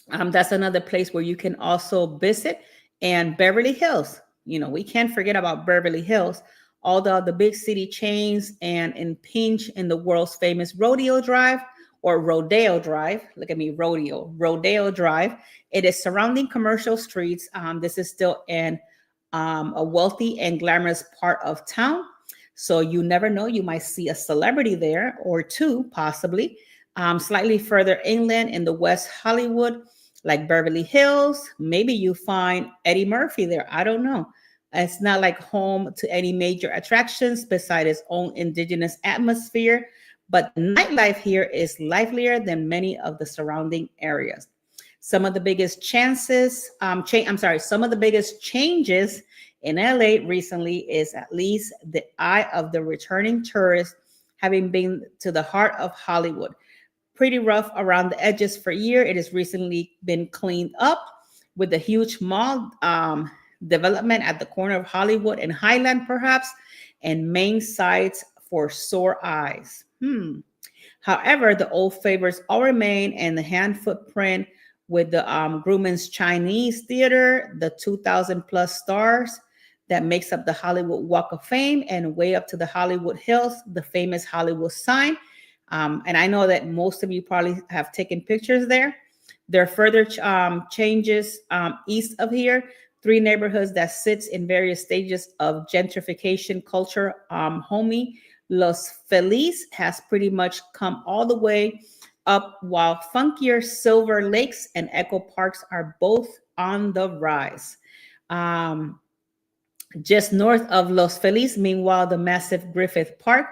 [SPEAKER 2] That's another place where you can also visit. And Beverly Hills, we can't forget about Beverly Hills. All the big city chains and impinge in the world's famous Rodeo Drive, or Rodeo Drive. Look at me, Rodeo Drive. It is surrounding commercial streets. This is still in a wealthy and glamorous part of town. So you never know, you might see a celebrity there or two, possibly. Slightly further inland in the West Hollywood, like Beverly Hills, maybe you find Eddie Murphy there. I don't know. It's not like home to any major attractions beside its own indigenous atmosphere, but nightlife here is livelier than many of the surrounding areas. Some of the biggest changes in LA recently is at least the eye of the returning tourist, having been to the heart of Hollywood. Pretty rough around the edges for years. It has recently been cleaned up with the huge mall development at the corner of Hollywood and Highland, perhaps, and main sites for sore eyes. However, the old favorites all remain, and the hand footprint with the Grauman's Chinese Theater, the 2,000 plus stars that makes up the Hollywood Walk of Fame, and way up to the Hollywood Hills, the famous Hollywood sign. And I know that most of you probably have taken pictures there. There are further changes east of here. 3 neighborhoods that sits in various stages of gentrification culture. Homie, Los Feliz has pretty much come all the way up, while funkier Silver Lakes and Echo Parks are both on the rise. Just north of Los Feliz, meanwhile, the massive Griffith Park,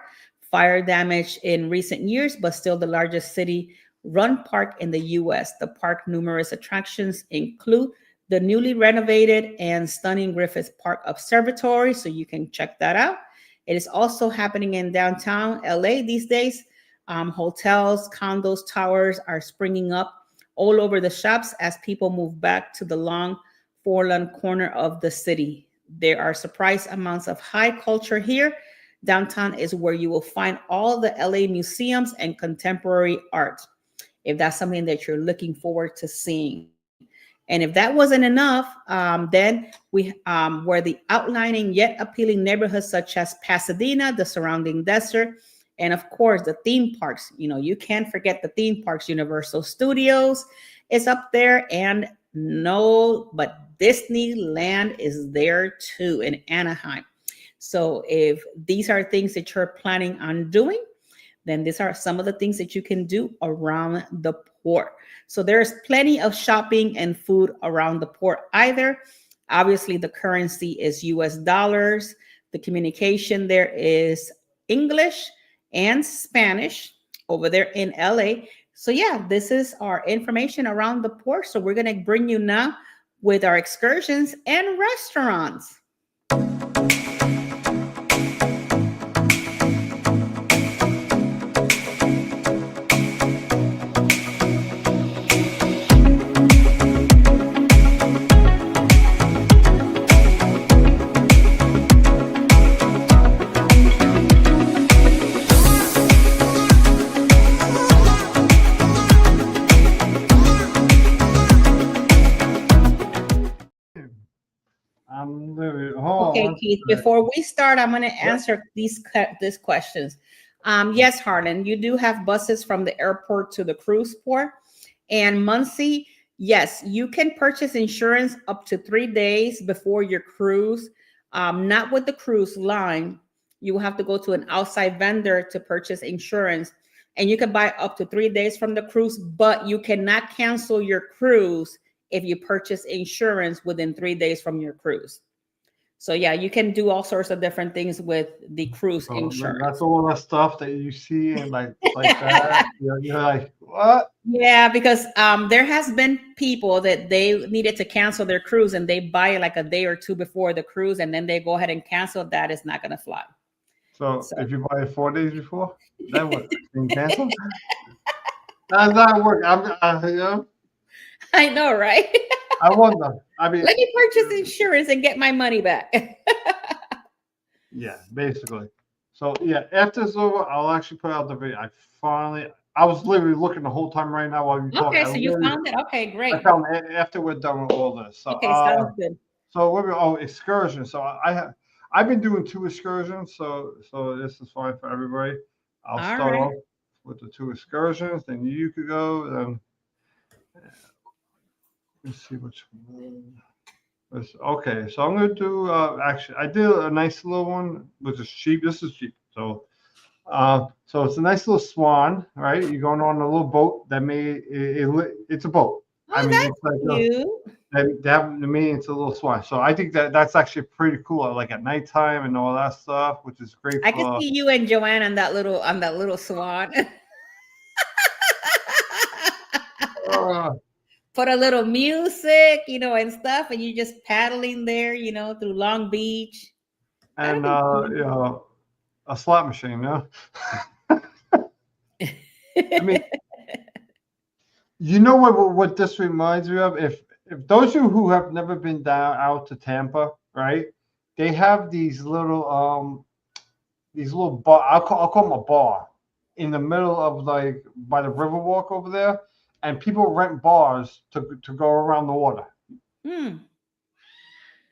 [SPEAKER 2] fire damage in recent years, but still the largest city-run park in the U.S. The park's numerous attractions include the newly renovated and stunning Griffith Park Observatory, so you can check that out. It is also happening in downtown LA these days. Hotels, condos, towers are springing up all over the shops as people move back to the long forlorn corner of the city. There are surprise amounts of high culture here. Downtown is where you will find all the LA museums and contemporary art, if that's something that you're looking forward to seeing. And if that wasn't enough, then we were the outlining yet appealing neighborhoods such as Pasadena, the surrounding desert, and of course the theme parks. You can't forget the theme parks. Universal Studios is up there, and but Disneyland is there too in Anaheim. So if these are things that you're planning on doing, then these are some of the things that you can do around the port. So there's plenty of shopping and food around the port either. Obviously, the currency is US dollars. The communication there is English and Spanish over there in LA. So yeah, this is our information around the port. So we're going to bring you now with our excursions and restaurants. Keith, before we start, I'm going to answer these questions. Yes, Harlan, you do have buses from the airport to the cruise port. And Muncie, yes, you can purchase insurance up to 3 days before your cruise. Not with the cruise line. You will have to go to an outside vendor to purchase insurance. And you can buy up to 3 days from the cruise, but you cannot cancel your cruise if you purchase insurance within 3 days from your cruise. So yeah, you can do all sorts of different things with the cruise insurance.
[SPEAKER 1] That's all that stuff that you see and like that. You're like, what?
[SPEAKER 2] Yeah, because there has been people that they needed to cancel their cruise and they buy it like a day or two before the cruise, and then they go ahead and cancel. That is not going to fly.
[SPEAKER 1] So if you buy it 4 days before, then what? Being canceled? That's not work. You know.
[SPEAKER 2] I know, right?
[SPEAKER 1] I wonder. I mean,
[SPEAKER 2] let me purchase insurance and get my money back.
[SPEAKER 1] Yeah, basically. So yeah, after it's over, I'll actually put out the video. I was literally looking the whole time right now while you talk.
[SPEAKER 2] Okay, so you found it. Okay, great.
[SPEAKER 1] I found it after we're done with all this. So,
[SPEAKER 2] okay, sounds good.
[SPEAKER 1] So excursions. So I've been doing 2 excursions. So this is fine for everybody. I'll start off with the 2 excursions. Then you could go. Then let's see which one. Okay, so I'm gonna do. Actually, I did a nice little one, which is cheap. This is cheap. So it's a nice little swan, right? You're going on a little boat that it's a boat.
[SPEAKER 2] Oh, I mean, that's cute.
[SPEAKER 1] It's a little swan. So I think that's actually pretty cool. Like at nighttime and all that stuff, which is great.
[SPEAKER 2] I can see you and Joanne on that little swan. Put a little music, and stuff, and you're just paddling there, through Long Beach.
[SPEAKER 1] And a slot machine, yeah. I mean, you know what this reminds me of? If those of you who have never been out to Tampa, right? They have these little bar. I'll call them a bar in the middle of like by the Riverwalk over there. And people rent bars to go around the water. You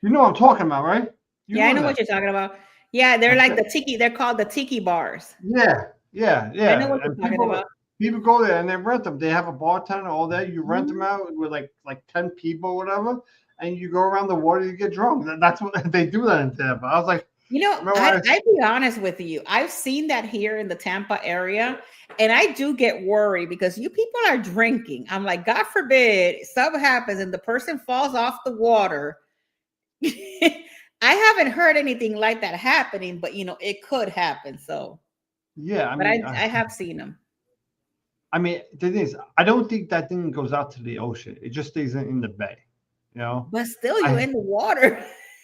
[SPEAKER 1] know what I'm talking about, right?
[SPEAKER 2] I know what you're talking about. Yeah, they're like the tiki. They're called the tiki bars.
[SPEAKER 1] Yeah. I know
[SPEAKER 2] what you're talking about.
[SPEAKER 1] People go there and they rent them. They have a bartender all day. You rent them out with like 10 people, or whatever, and you go around the water. You get drunk. That's what they do that in Tampa. I was like,
[SPEAKER 2] I'll be honest with you. I've seen that here in the Tampa area. And I do get worried because you people are drinking. I'm like, God forbid something happens and the person falls off the water. I haven't heard anything like that happening, but it could happen. So
[SPEAKER 1] yeah,
[SPEAKER 2] I have seen them.
[SPEAKER 1] I mean, the thing is, I don't think that thing goes out to the ocean. It just stays in the bay,
[SPEAKER 2] But still, you're in the water.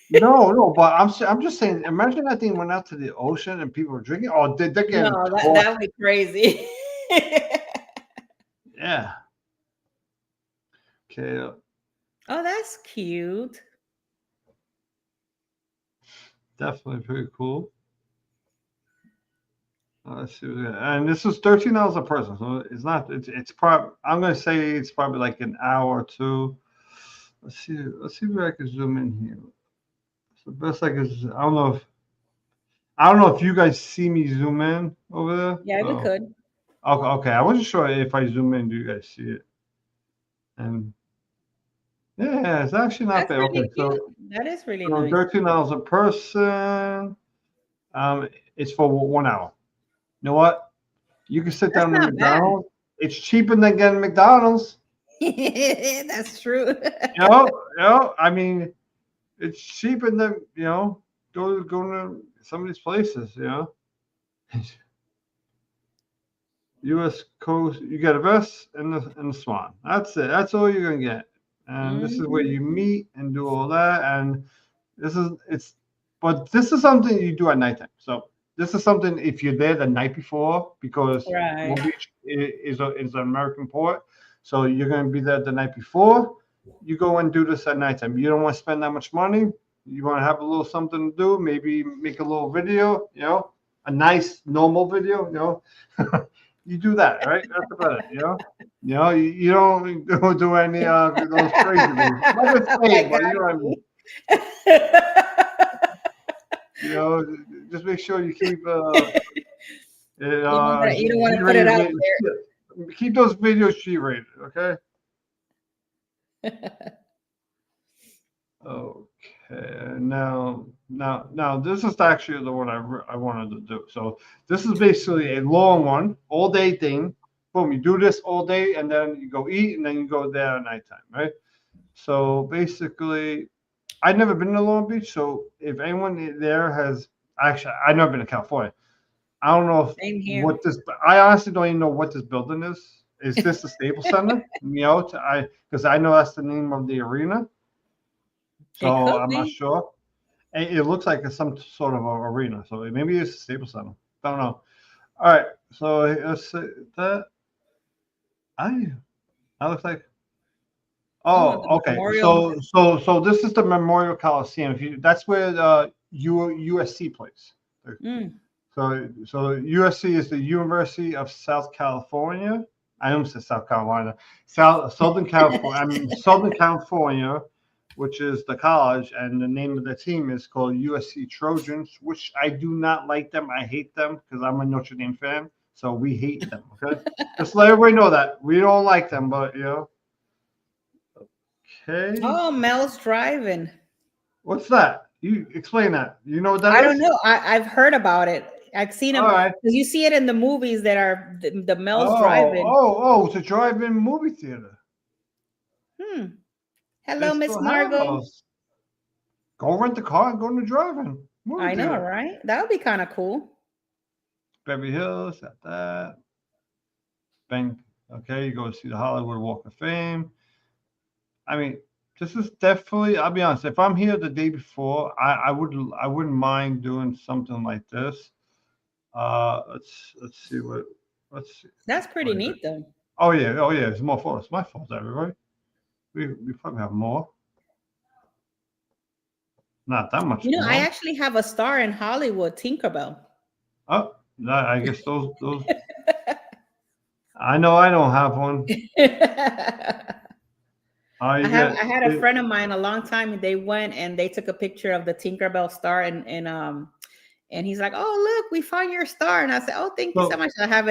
[SPEAKER 1] No, but I'm just saying. Imagine that thing went out to the ocean and people were drinking. Oh, they're getting
[SPEAKER 2] that would be crazy.
[SPEAKER 1] Yeah. Okay.
[SPEAKER 2] Oh, that's cute.
[SPEAKER 1] Definitely pretty cool. Let's see. And this is $13 a person, so it's not. It's probably. I'm gonna say it's probably like an hour or 2. Let's see if I can zoom in here. The best I can. I don't know if you guys see me zoom in over there.
[SPEAKER 2] Yeah, we could.
[SPEAKER 1] Okay. I wasn't sure if I zoom in, do you guys see it? And yeah, it's actually not bad.
[SPEAKER 2] Really
[SPEAKER 1] okay,
[SPEAKER 2] cute. That is really nice.
[SPEAKER 1] $13 a person. It's for 1 hour. You know what? You can sit down at McDonald's. It's cheaper than getting McDonald's.
[SPEAKER 2] That's true.
[SPEAKER 1] I mean. It's cheaper than going to some of these places. U.S. Coast, you get a vest and the swan. That's it. That's all you're gonna get. And this is where you meet and do all that. And this is something you do at nighttime. So this is something if you're there the night before, because Long Beach is an American port. So you're gonna be there the night before. You go and do this at nighttime. You don't want to spend that much money. You want to have a little something to do. Maybe make a little video. A nice normal video. You do that, right? That's about it. You don't do any those crazy things. But you know what I mean. You know, just make sure you keep
[SPEAKER 2] You don't want to put it
[SPEAKER 1] G-rated.
[SPEAKER 2] out
[SPEAKER 1] Keep those videos G-rated, okay?
[SPEAKER 2] there.
[SPEAKER 1] Okay, now, this is actually the one I wanted to do. So this is basically a long one, all day thing. Boom, you do this all day, and then you go eat, and then you go there at nighttime, right? So basically, I've never been to Long Beach. So if anyone there has, actually, I've never been to California. I don't know
[SPEAKER 2] Same here.
[SPEAKER 1] what this. I honestly don't even know what this building is. Is this the Staples Center? Because I know that's the name of the arena.
[SPEAKER 2] It
[SPEAKER 1] So
[SPEAKER 2] could
[SPEAKER 1] I'm not
[SPEAKER 2] be.
[SPEAKER 1] sure. It looks like it's some sort of a arena. So maybe it's a Staples Center. Don't know. All right. So let's see that. I that looks like.
[SPEAKER 2] Oh,
[SPEAKER 1] Oh,
[SPEAKER 2] the
[SPEAKER 1] okay.
[SPEAKER 2] memorial.
[SPEAKER 1] So this is the Memorial Coliseum. That's where the USC plays.
[SPEAKER 2] Mm,
[SPEAKER 1] So USC is the University of South California. I almost said South Carolina. Southern California. I mean Southern California, which is the college, and the name of the team is called USC Trojans, which I do not like them. I hate them because I'm a Notre Dame fan. So we hate them. Okay, just let everybody know that we don't like them, but Okay,
[SPEAKER 2] Oh, Mel's driving.
[SPEAKER 1] what's that? You explain that. You know what that
[SPEAKER 2] I don't
[SPEAKER 1] is?
[SPEAKER 2] know. I've heard about it. I've seen
[SPEAKER 1] All
[SPEAKER 2] them
[SPEAKER 1] right.
[SPEAKER 2] because you see it in the movies that are the Mel's
[SPEAKER 1] Oh,
[SPEAKER 2] driving.
[SPEAKER 1] it's a drive-in movie theater.
[SPEAKER 2] Hmm.
[SPEAKER 1] They
[SPEAKER 2] Hello, Miss
[SPEAKER 1] still have
[SPEAKER 2] Margot.
[SPEAKER 1] those. Go rent the car and go to the drive-in movie
[SPEAKER 2] I know,
[SPEAKER 1] theater.
[SPEAKER 2] right? That would be kind of cool.
[SPEAKER 1] Beverly Hills, got that. Bang. Okay, you go see the Hollywood Walk of Fame. I mean, this is definitely. I'll be honest. If I'm here the day before, I wouldn't mind doing something like this. Let's see what. Let's see.
[SPEAKER 2] That's pretty
[SPEAKER 1] What is it?
[SPEAKER 2] neat, though.
[SPEAKER 1] Oh yeah. There's more photos. My fault, everybody. We probably have more. Not that much
[SPEAKER 2] You know, I
[SPEAKER 1] more.
[SPEAKER 2] actually have a star in Hollywood, Tinkerbell.
[SPEAKER 1] Oh, I guess those. I know I don't have one.
[SPEAKER 2] I
[SPEAKER 1] I
[SPEAKER 2] have
[SPEAKER 1] get
[SPEAKER 2] I had a
[SPEAKER 1] it.
[SPEAKER 2] friend of mine a long time and they went and they took a picture of the Tinkerbell star and he's like, "Oh, look, we found your star." And I said, "Oh, thank you so
[SPEAKER 1] So
[SPEAKER 2] much." I have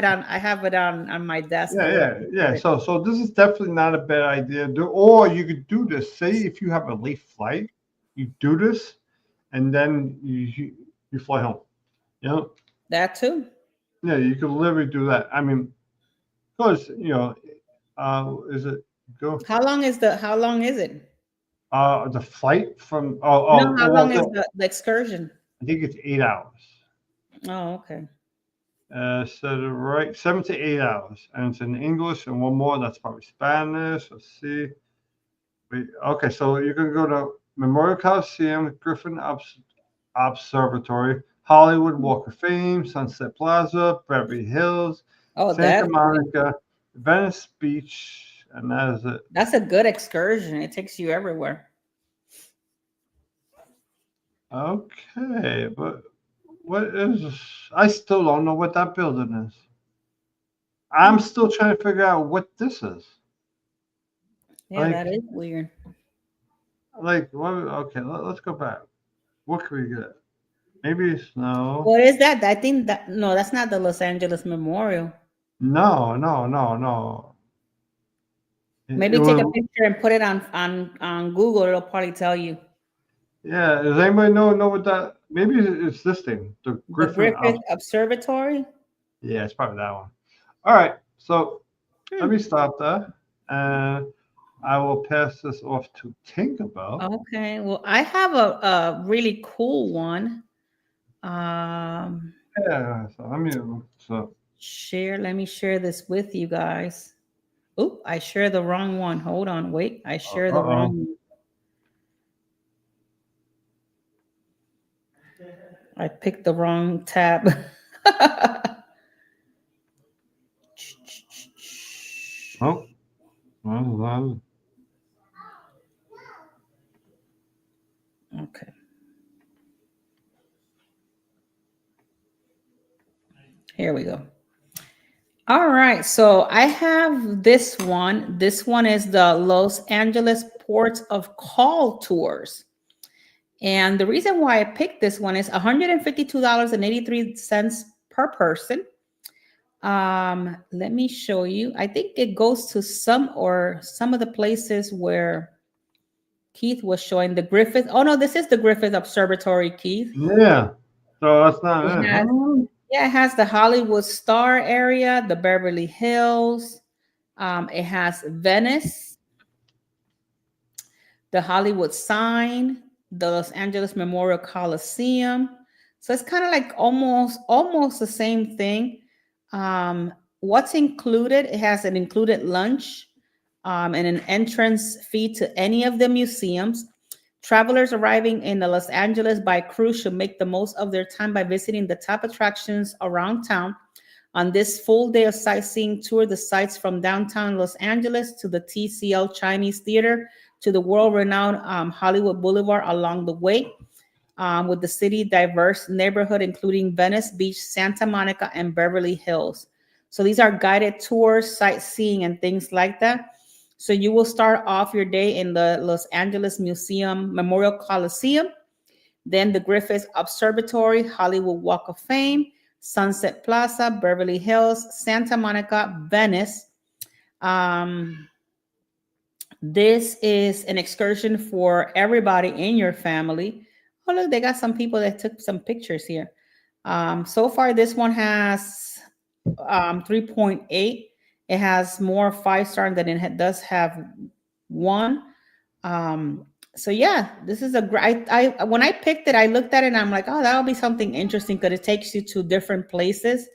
[SPEAKER 2] it on my desk a little
[SPEAKER 1] yeah.
[SPEAKER 2] bit.
[SPEAKER 1] So this is definitely not a bad idea. Or you could do this. Say if you have a late flight, you do this, and then you fly home. You know,
[SPEAKER 2] That too.
[SPEAKER 1] yeah, you could literally do that. I mean, because is it go
[SPEAKER 2] How long is it?
[SPEAKER 1] the flight from
[SPEAKER 2] No, how
[SPEAKER 1] well,
[SPEAKER 2] long is the excursion?
[SPEAKER 1] I think it's 8 hours.
[SPEAKER 2] Oh, okay.
[SPEAKER 1] So the right 7 to 8 hours, and it's in English, and one more that's probably Spanish. Let's see. Okay, so you can go to Memorial Coliseum, Griffin Observatory, Hollywood Walk of Fame, Sunset Plaza, Beverly Hills,
[SPEAKER 2] Oh,
[SPEAKER 1] Santa
[SPEAKER 2] that's great.
[SPEAKER 1] Monica, Venice Beach, and that is it.
[SPEAKER 2] That's a good excursion. It takes you everywhere.
[SPEAKER 1] Okay, but what is? I still don't know what that building is. I'm
[SPEAKER 2] Hmm.
[SPEAKER 1] still trying to figure out what this is.
[SPEAKER 2] Yeah, that
[SPEAKER 1] Like,
[SPEAKER 2] is weird.
[SPEAKER 1] what? Okay, let's go back. What can we get? Maybe snow.
[SPEAKER 2] What is that? I think that no, that's not the Los Angeles Memorial.
[SPEAKER 1] No. It
[SPEAKER 2] Maybe take a
[SPEAKER 1] was.
[SPEAKER 2] picture and put it on Google. It'll probably tell you
[SPEAKER 1] Yeah. Does anybody know what that? Maybe it's this thing, the
[SPEAKER 2] the
[SPEAKER 1] Griffin.
[SPEAKER 2] Griffith Observatory.
[SPEAKER 1] Yeah, it's probably that one. All right. So let
[SPEAKER 2] Hmm.
[SPEAKER 1] me stop there, and I will pass this off to Tinkerbell.
[SPEAKER 2] Okay. Well, I have a really cool one.
[SPEAKER 1] Yeah. So let me. So.
[SPEAKER 2] Share. Let me share this with you guys. Oh, I share the wrong one. Hold on. Wait. I share the wrong
[SPEAKER 1] Oh.
[SPEAKER 2] one. I picked the wrong tab.
[SPEAKER 1] Oh. Well.
[SPEAKER 2] Okay. Here we go. All right. So I have this one. This one is the Los Angeles Ports of Call tours. And the reason why I picked this one is $152.83 per person. Let me show you. I think it goes to some of the places where Keith was showing the Griffith. Oh no, this is the Griffith Observatory, Keith.
[SPEAKER 1] Yeah. So that's not
[SPEAKER 2] It
[SPEAKER 1] it.
[SPEAKER 2] has, yeah, it has the Hollywood Star area, the Beverly Hills. It has Venice, the Hollywood sign, the Los Angeles Memorial Coliseum. So it's kind of like almost the same thing. What's included? It has an included lunch and an entrance fee to any of the museums. Travelers arriving in the Los Angeles by cruise should make the most of their time by visiting the top attractions around town. On this full day of sightseeing tour, the sights from downtown Los Angeles to the TCL Chinese Theater to the world-renowned Hollywood Boulevard along the way, with the city diverse neighborhood, including Venice Beach, Santa Monica, and Beverly Hills. So these are guided tours, sightseeing, and things like that. So you will start off your day in the Los Angeles Museum Memorial Coliseum, then the Griffith Observatory, Hollywood Walk of Fame, Sunset Plaza, Beverly Hills, Santa Monica, Venice. This is an excursion for everybody in your family. Oh, look, they got some people that took some pictures here. So far, this one has 3.8. It has more 5-star than it does have 1. So yeah, this is a great. I when I picked it, I looked at it and I'm like, oh, that'll be something interesting because it takes you to different places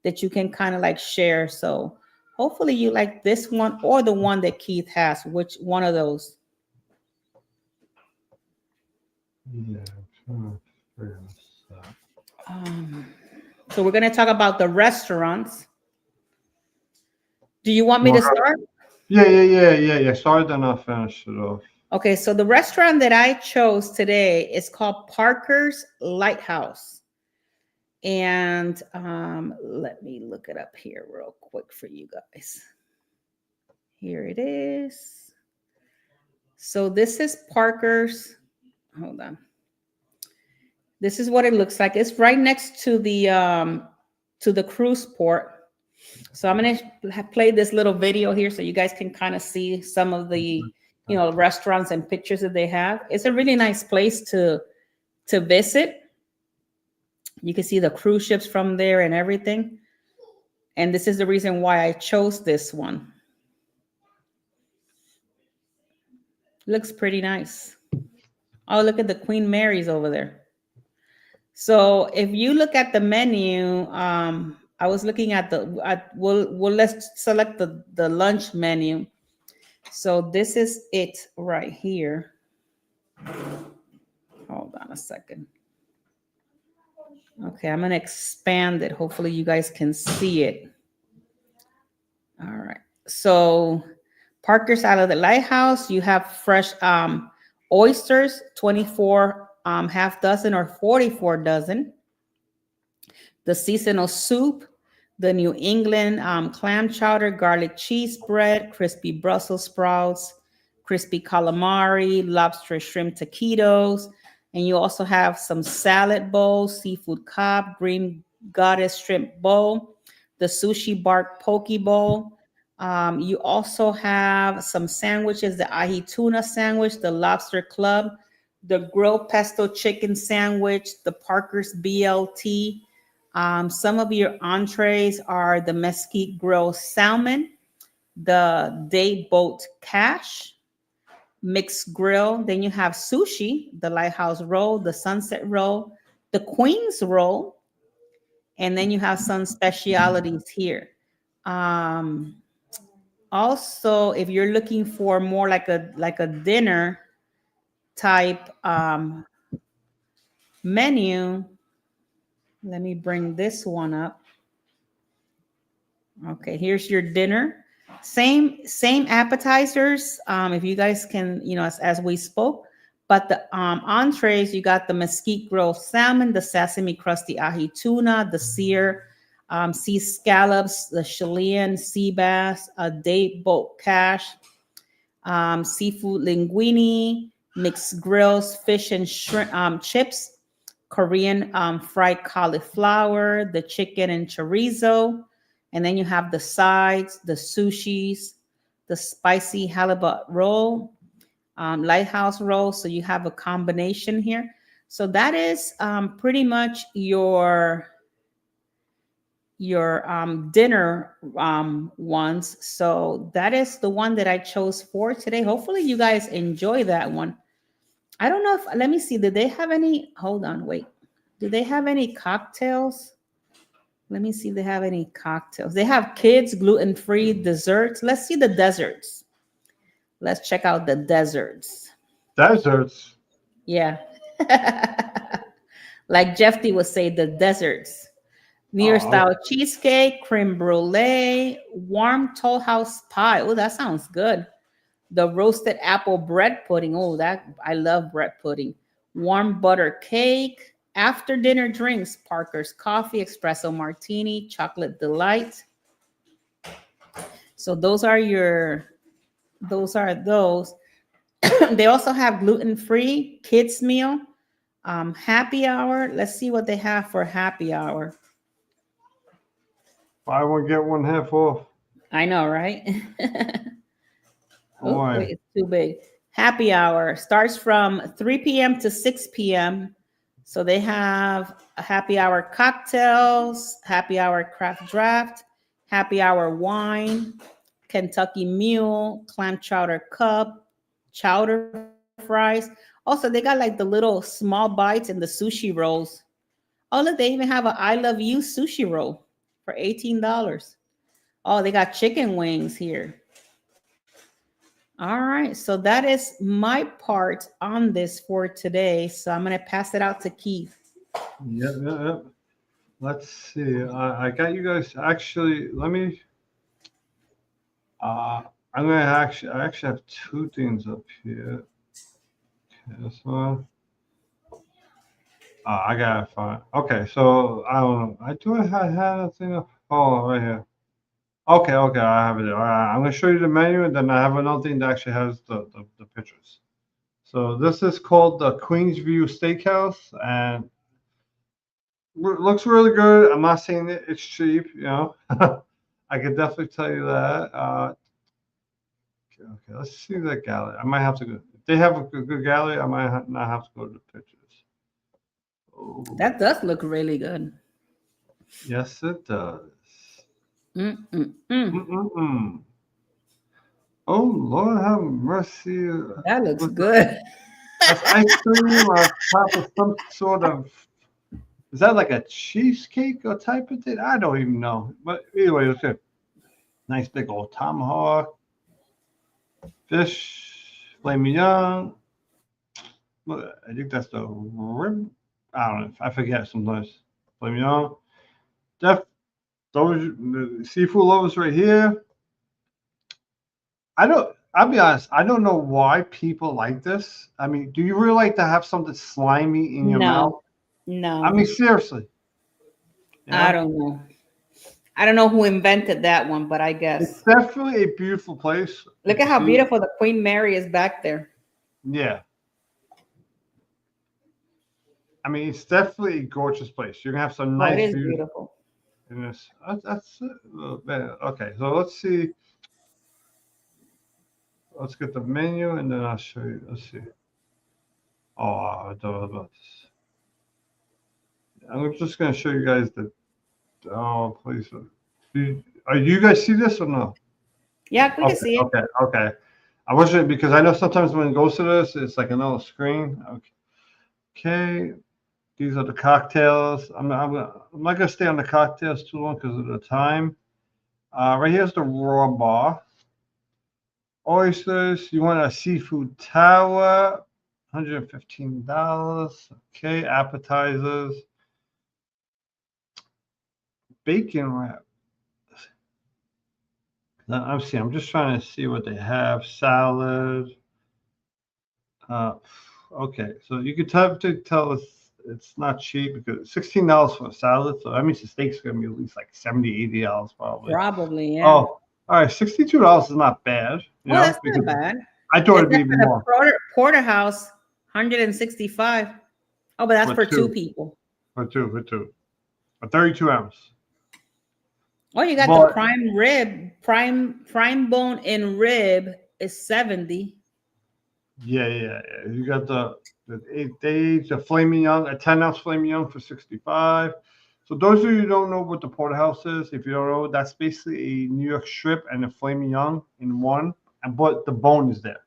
[SPEAKER 2] that you can kind of like share. So hopefully you like this one or the one that Keith has. Which one of those?
[SPEAKER 1] Yeah.
[SPEAKER 2] So we're gonna talk about the restaurants. Do you want me to start?
[SPEAKER 1] Yeah. Sorry, then I'll finish it off.
[SPEAKER 2] Okay, so the restaurant that I chose today is called Parker's Lighthouse. And let me look it up here real quick for you guys. Here it is. So this is Parker's. Hold on. This is what it looks like. It's right next to the cruise port. So I'm gonna play this little video here so you guys can kind of see some of the restaurants and pictures that they have. It's a really nice place to visit. You can see the cruise ships from there and everything. And this is the reason why I chose this one. Looks pretty nice. Oh, look at the Queen Mary's over there. So if you look at the menu, I was looking at let's select the lunch menu. So this is it right here. Hold on a second. Okay, I'm gonna expand it. Hopefully you guys can see it. All right. So Parker's out of the Lighthouse. You have fresh oysters, 24 half dozen or 44 dozen. The seasonal soup, the New England clam chowder, garlic cheese bread, crispy Brussels sprouts, crispy calamari, lobster shrimp taquitos. And you also have some salad bowls, seafood cob, green goddess shrimp bowl, the sushi bark poke bowl. You also have some sandwiches, the ahi tuna sandwich, the lobster club, the grilled pesto chicken sandwich, the Parker's BLT. Some of your entrees are the mesquite grilled salmon, the day boat cash, mixed grill. Then you have sushi, the lighthouse roll, the sunset roll, the queen's roll, and then you have some specialities here. Also, if you're looking for more like a dinner type menu, let me bring this one up. Okay, here's your dinner. Same appetizers. If you guys can, as we spoke, but the entrees, you got the mesquite grilled salmon, the sesame crusty ahi tuna, the sear sea scallops, the Chilean sea bass, a date boat cash, seafood linguine, mixed grills, fish and shrimp chips, Korean fried cauliflower, the chicken and chorizo, and then you have the sides, the sushis, the spicy halibut roll, lighthouse roll. So you have a combination here. So that is pretty much your dinner ones. So that is the one that I chose for today. Hopefully you guys enjoy that one. I don't know if, let me see, did they have any, hold on, wait. Do they have any cocktails? Let me see if they have any cocktails. They have kids, gluten-free desserts. Let's see the desserts. Let's check out the desserts.
[SPEAKER 1] Desserts.
[SPEAKER 2] Yeah. Like Jeff D would say, the desserts. New York style cheesecake, creme brulee, warm Toll House pie. Oh, that sounds good. The roasted apple bread pudding. Oh, that I love bread pudding. Warm butter cake. After dinner drinks, Parker's coffee, espresso martini, chocolate delight. So those are those. They also have gluten-free kids meal, happy hour. Let's see what they have for happy hour.
[SPEAKER 1] Buy one, get one half off.
[SPEAKER 2] I know, right? Oh,
[SPEAKER 1] Boy.
[SPEAKER 2] wait, it's too big. Happy hour starts from 3 p.m. to 6 p.m. So they have a happy hour cocktails, happy hour craft draft, happy hour wine, Kentucky Mule, clam chowder cup, chowder fries. Also, they got like the little small bites and the sushi rolls. Oh, look, they even have an I Love You sushi roll for $18. Oh, they got chicken wings here. All right, so that is my part on this for today. So I'm going to pass it out to Keith.
[SPEAKER 1] Yep. Let's see. I got you guys. Actually, let me. I'm gonna I actually have two things up here. Okay, this one. I gotta find. Okay, so I don't know. I had a thing up. Oh, right here. Okay, I have it. All right, I'm gonna show you the menu, and then I have another thing that actually has the pictures. So this is called the Queens View Steakhouse, and looks really good. I'm not saying it's cheap, you know. I could definitely tell you that. Okay, let's see that gallery. I might have to go. If they have a good gallery, I might not have to go to the pictures. Oh.
[SPEAKER 2] That does look really good.
[SPEAKER 1] Yes, it does. Oh, Lord have mercy.
[SPEAKER 2] That looks good.
[SPEAKER 1] That's ice cream on top of some sort of. Is that like a cheesecake or type of thing? I don't even know. But anyway, it's good. Nice big old tomahawk. Fish, filet mignon. I think that's the rib. I don't know. I forget sometimes. Filet mignon. Those the seafood lovers right here. I'll be honest. I don't know why people like this. I mean, do you really like to have something slimy in your mouth?
[SPEAKER 2] No.
[SPEAKER 1] I mean, seriously.
[SPEAKER 2] You know? I don't know. I don't know who invented that one, but I guess.
[SPEAKER 1] It's definitely a beautiful place.
[SPEAKER 2] Look at how beautiful the Queen Mary is back there.
[SPEAKER 1] Yeah. I mean, it's definitely a gorgeous place. You're going to have some nice
[SPEAKER 2] views. It is beautiful.
[SPEAKER 1] In this. That's okay. So let's see. Let's get the menu, and then I'll show you. Let's see. Oh, I don't know about this. I'm just going to show you guys the. Oh, please. Are you guys see this or no?
[SPEAKER 2] Yeah, we can see it.
[SPEAKER 1] Okay. I wasn't because I know sometimes when it goes to this, it's like another screen. Okay. These are the cocktails. I'm not going to stay on the cocktails too long because of the time. Right here's the raw bar. Oysters. You want a seafood tower. $115. Okay. Appetizers. Bacon wrap. I'm just trying to see what they have. Salad. Okay. So you could tell it's not cheap because $16 for a salad. So that means the steak's going to be at least like $70, $80 probably.
[SPEAKER 2] Probably, yeah.
[SPEAKER 1] Oh, all right. $62 is not bad.
[SPEAKER 2] Well, that's not bad.
[SPEAKER 1] I thought it'd be
[SPEAKER 2] Except for
[SPEAKER 1] even
[SPEAKER 2] the
[SPEAKER 1] more.
[SPEAKER 2] porterhouse, 165. Oh, but that's
[SPEAKER 1] For
[SPEAKER 2] for two
[SPEAKER 1] two.
[SPEAKER 2] people.
[SPEAKER 1] For two. A 32 ounce.
[SPEAKER 2] Oh, you got the
[SPEAKER 1] But
[SPEAKER 2] prime rib, prime bone in rib is 70.
[SPEAKER 1] yeah. You got the 8 days, the flaming young, a 10 ounce flaming young for 65. So those of you who don't know what the porterhouse is, if you don't know, that's basically a New York strip and a flaming young in one, but the bone is there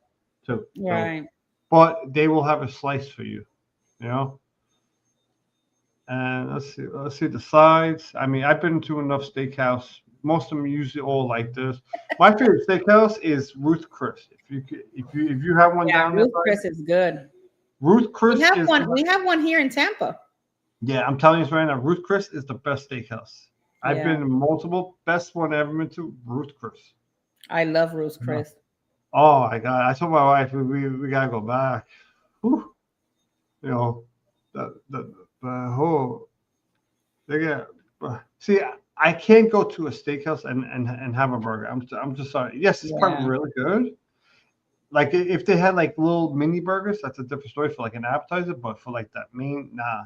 [SPEAKER 1] too.
[SPEAKER 2] Right.
[SPEAKER 1] So, but they will have a slice for you, you know. And let's see the sides. I mean, I've been to enough steakhouse. Most of them usually all like this. My favorite steakhouse is Ruth Chris. If you have one
[SPEAKER 2] Yeah,
[SPEAKER 1] down there,
[SPEAKER 2] Ruth Chris is good.
[SPEAKER 1] Ruth Chris
[SPEAKER 2] We have
[SPEAKER 1] is
[SPEAKER 2] one. We have one here in Tampa.
[SPEAKER 1] yeah. I'm telling you right now, Ruth Chris is the best steakhouse. I've
[SPEAKER 2] Yeah,
[SPEAKER 1] been to multiple. Best one I ever been to, Ruth Chris.
[SPEAKER 2] I love Ruth
[SPEAKER 1] Yeah.
[SPEAKER 2] Chris.
[SPEAKER 1] Oh my God! I told my wife we gotta go back. Whew. You know, the whole they get. See, I can't go to a steakhouse and have a burger. I'm just sorry. Yes, it's probably
[SPEAKER 2] Yeah,
[SPEAKER 1] really good. Like if they had like little mini burgers, that's a different story for like an appetizer. But for like that main, nah.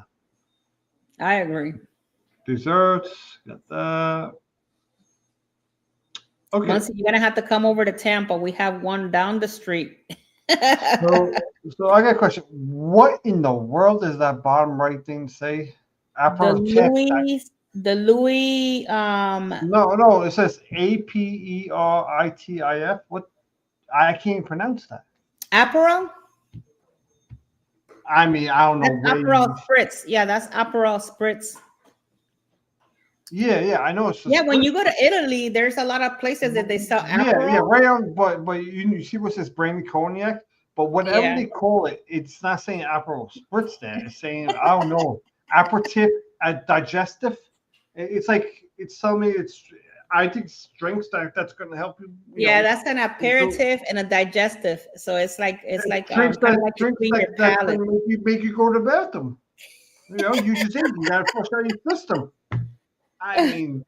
[SPEAKER 2] I agree.
[SPEAKER 1] Desserts, got that. Okay,
[SPEAKER 2] Muncie, you're gonna have to come over to Tampa. We have one down the street.
[SPEAKER 1] so so I got a question. What in the world does that bottom right thing say?
[SPEAKER 2] The
[SPEAKER 1] Aperitif.
[SPEAKER 2] Louis,
[SPEAKER 1] No, it says APERITIF. What? I can't pronounce that.
[SPEAKER 2] Aperol.
[SPEAKER 1] I mean, I don't know
[SPEAKER 2] That's
[SPEAKER 1] where
[SPEAKER 2] Aperol
[SPEAKER 1] you.
[SPEAKER 2] Spritz. Yeah, that's Aperol Spritz.
[SPEAKER 1] Yeah, I know it's a
[SPEAKER 2] Yeah, when
[SPEAKER 1] split.
[SPEAKER 2] you go to Italy, there's a lot of places that they sell
[SPEAKER 1] Yeah,
[SPEAKER 2] Aperol.
[SPEAKER 1] right on. But you see what's this brandy cognac? But whatever
[SPEAKER 2] Yeah,
[SPEAKER 1] they call it, it's not saying Aperol Spritz there. It's saying I don't know, aperitif, digestive. It's like it's telling me it's. I think it's drinks that's going to help you. You
[SPEAKER 2] yeah,
[SPEAKER 1] know,
[SPEAKER 2] that's an aperitif and a digestive. So it's like
[SPEAKER 1] drinks
[SPEAKER 2] kind of like to clean your
[SPEAKER 1] that's going
[SPEAKER 2] palate.
[SPEAKER 1] to make you go to the bathroom. You know, you just think you got to flush out your system. I mean,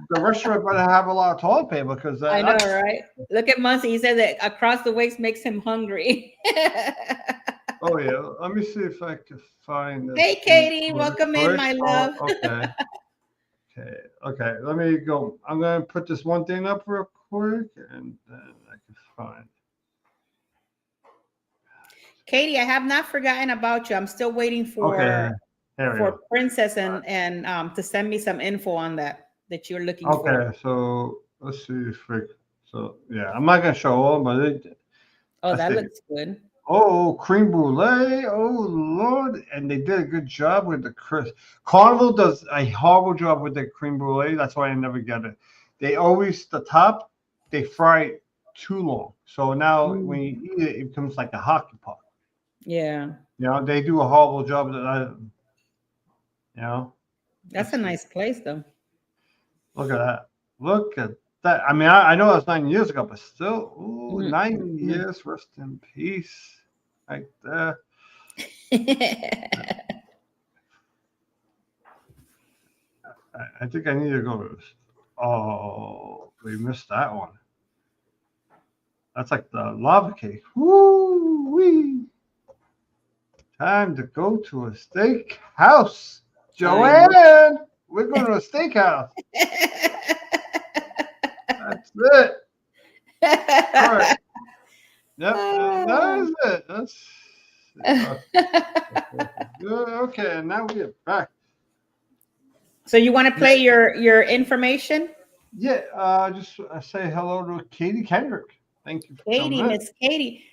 [SPEAKER 1] the restaurant better have a lot of toilet paper because
[SPEAKER 2] I know,
[SPEAKER 1] that's.
[SPEAKER 2] right? Look at Muncie. He said that across the waist makes him hungry.
[SPEAKER 1] Oh yeah, let me see if I can find this.
[SPEAKER 2] Hey, Katie, welcome in, my love.
[SPEAKER 1] Okay. Let me go. I'm gonna put this one thing up real quick, and then I can find.
[SPEAKER 2] Katie, I have not forgotten about you. I'm still waiting
[SPEAKER 1] Okay, here we
[SPEAKER 2] for
[SPEAKER 1] go.
[SPEAKER 2] Princess and to send me some info on that you're looking for.
[SPEAKER 1] Okay, so let's see if we. So yeah, I'm not gonna show all, but
[SPEAKER 2] Oh,
[SPEAKER 1] let's
[SPEAKER 2] that
[SPEAKER 1] see.
[SPEAKER 2] looks good.
[SPEAKER 1] Oh, cream brulee. Oh Lord, and they did a good job with the crisp. Carnival does a horrible job with the cream brulee. That's why I never get it. They always the top. They fry it too long. So now when you eat it, it becomes like a hockey puck.
[SPEAKER 2] Yeah,
[SPEAKER 1] You know, they do a horrible job. You know,
[SPEAKER 2] that's a nice place, though.
[SPEAKER 1] look at that. Look at that. I mean, I know that's 9 years ago, but still, ooh,
[SPEAKER 2] Mm,
[SPEAKER 1] 9 years. Rest in peace. Right there. I think I need to go to this. Oh, we missed that one. That's like the lava cake. Woo wee. Time to go to a steak house. Joanne, we're going to a steakhouse. That's it. All right. Yep, that is it. Okay, and now we're back.
[SPEAKER 2] So you want to play your information?
[SPEAKER 1] Yeah, just say hello to Katie Kendrick. Thank you for
[SPEAKER 2] Katie,
[SPEAKER 1] coming in.
[SPEAKER 2] Miss Katie.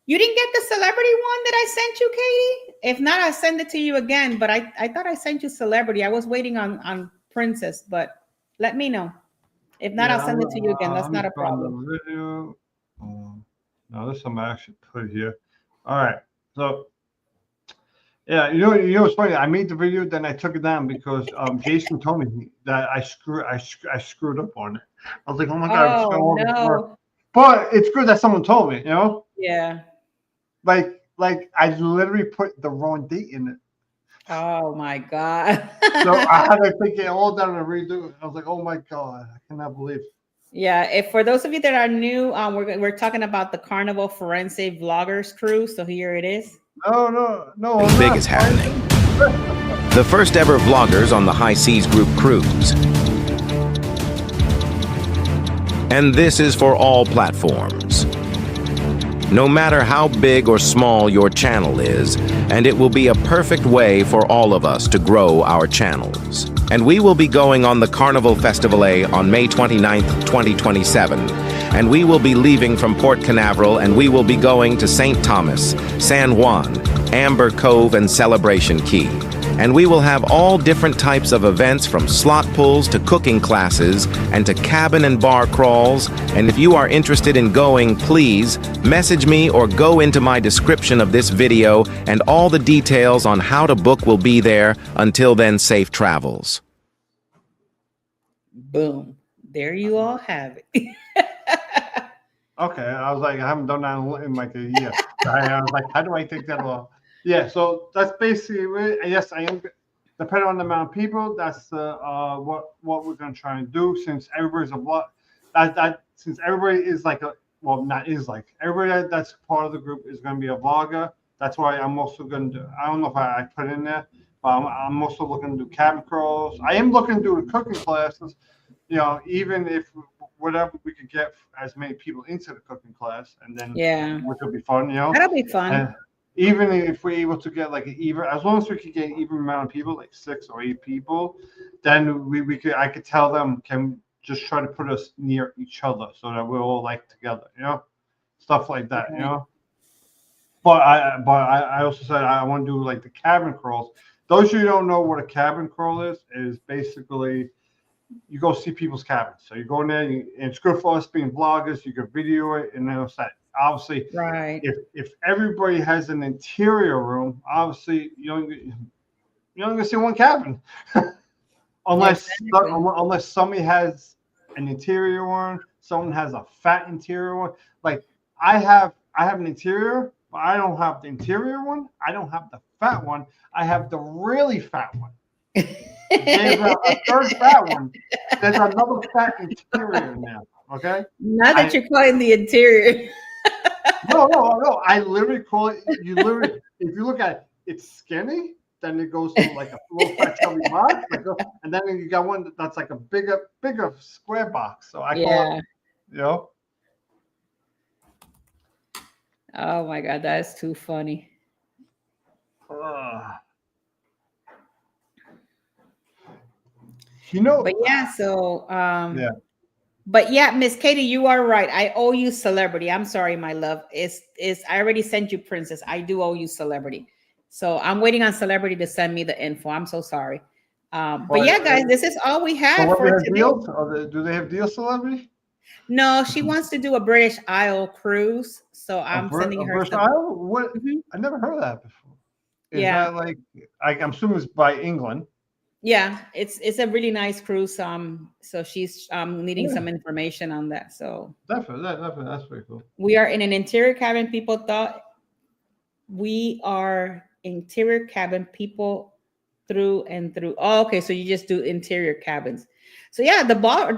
[SPEAKER 2] You didn't get the celebrity one that I sent you, Katie? If not, I'll send it to you again. But I thought I sent you celebrity. I was waiting on Princess, but let me know. If not, I'll send it to you again. That's not a problem.
[SPEAKER 1] The video. No, this one I actually put here. All right. So, yeah, you know what's funny? I made the video, then I took it down because Jason told me that I screwed up on it. I was like, oh my God, I spent
[SPEAKER 2] Oh
[SPEAKER 1] all this work.
[SPEAKER 2] no.
[SPEAKER 1] But it's good that someone told me, you know?
[SPEAKER 2] Yeah.
[SPEAKER 1] Like I literally put the wrong date in it.
[SPEAKER 2] Oh my God.
[SPEAKER 1] So I had to take it all down and redo it. I was like, oh my God, I cannot believe it.
[SPEAKER 2] Yeah, if for those of you that are new, we're talking about the Carnival Forense Vloggers Cruise. So here it is.
[SPEAKER 1] No, I'm
[SPEAKER 3] Big
[SPEAKER 1] not.
[SPEAKER 3] is happening. The first ever vloggers on the High Seas Group cruise. And this is for all platforms. No matter how big or small your channel is, and it will be a perfect way for all of us to grow our channels. And we will be going on the Carnival Festival A on May 29th, 2027. And we will be leaving from Port Canaveral and we will be going to St. Thomas, San Juan, Amber Cove, and Celebration Key. And we will have all different types of events from slot pulls to cooking classes and to cabin and bar crawls. And if you are interested in going, please message me or go into my description of this video and all the details on how to book will be there. Until then, safe travels.
[SPEAKER 2] Boom. There you all have it.
[SPEAKER 1] Okay, I was like, I haven't done that in like a year. I was like, how do I take that off? Yeah, so that's basically yes, I am. Depending on the amount of people, that's what we're gonna try and do. Since everybody's a lot, since everybody is like a not is like everybody that's part of the group is gonna be a vlogger. That's why I'm also gonna do. I don't know if I put it in there, but I'm also looking to do cabin crawls. I am looking to do the cooking classes. You know, even if whatever we could get as many people into the cooking class, and then which will be fun. You know,
[SPEAKER 2] that'll be fun.
[SPEAKER 1] And even if we're able to get like an even, as long as we could get an even amount of people, like 6 or 8 people, then we could. I could tell them can just try to put us near each other so that we're all like together. You know, stuff like that.
[SPEAKER 2] Okay.
[SPEAKER 1] You know. But I also said I want to do like the cabin crawls. Those of you who don't know what a cabin crawl is basically you go see people's cabins. So you go in there, and it's good for us being vloggers. You can video it, and then it's that. Obviously,
[SPEAKER 2] right.
[SPEAKER 1] If everybody has an interior room, obviously you're only gonna see one cabin, unless somebody has an interior one, someone has a fat interior one. Like I have an interior, but I don't have the interior one. I don't have the fat one. I have the really fat one. There's a third fat one. There's another fat interior now. Okay.
[SPEAKER 2] Now that you're calling the interior.
[SPEAKER 1] No. I literally call it. You literally, if you look at it, it's skinny. Then it goes to like a little fat chubby box, and then you got one that's like a bigger square box. So I call it. You know.
[SPEAKER 2] Oh my God, that's too funny.
[SPEAKER 1] You know.
[SPEAKER 2] But yeah, so
[SPEAKER 1] yeah.
[SPEAKER 2] But yeah, Miss Katie, you are right. I owe you celebrity. I'm sorry, my love. I already sent you Princess. I do owe you celebrity. So I'm waiting on celebrity to send me the info. I'm so sorry. But yeah, guys, this is all we have for today.
[SPEAKER 1] Deals? Do they have deal celebrity?
[SPEAKER 2] No, she wants to do a British Isle cruise. So I'm sending her
[SPEAKER 1] British Isle? What? I never heard of that before. Is that like I'm assuming it's by England?
[SPEAKER 2] Yeah, it's a really nice cruise. So she's needing some information on that. So
[SPEAKER 1] definitely, that's pretty cool.
[SPEAKER 2] We are in an interior cabin. People thought we are interior cabin people through and through. Oh, okay. So you just do interior cabins. So yeah, the bar.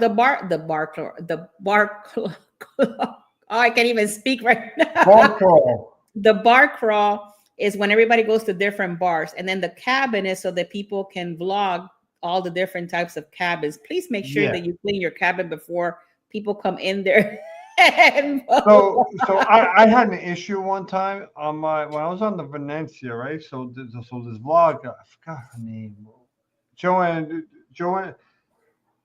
[SPEAKER 2] Oh, I can't even speak right now.
[SPEAKER 1] Bar crawl.
[SPEAKER 2] The bar crawl is when everybody goes to different bars, and then the cabin is so that people can vlog all the different types of cabins. Please make sure that you clean your cabin before people come in there.
[SPEAKER 1] So I had an issue one time on when I was on the Venezia, right? So this vlog, I forgot her name, Joanne.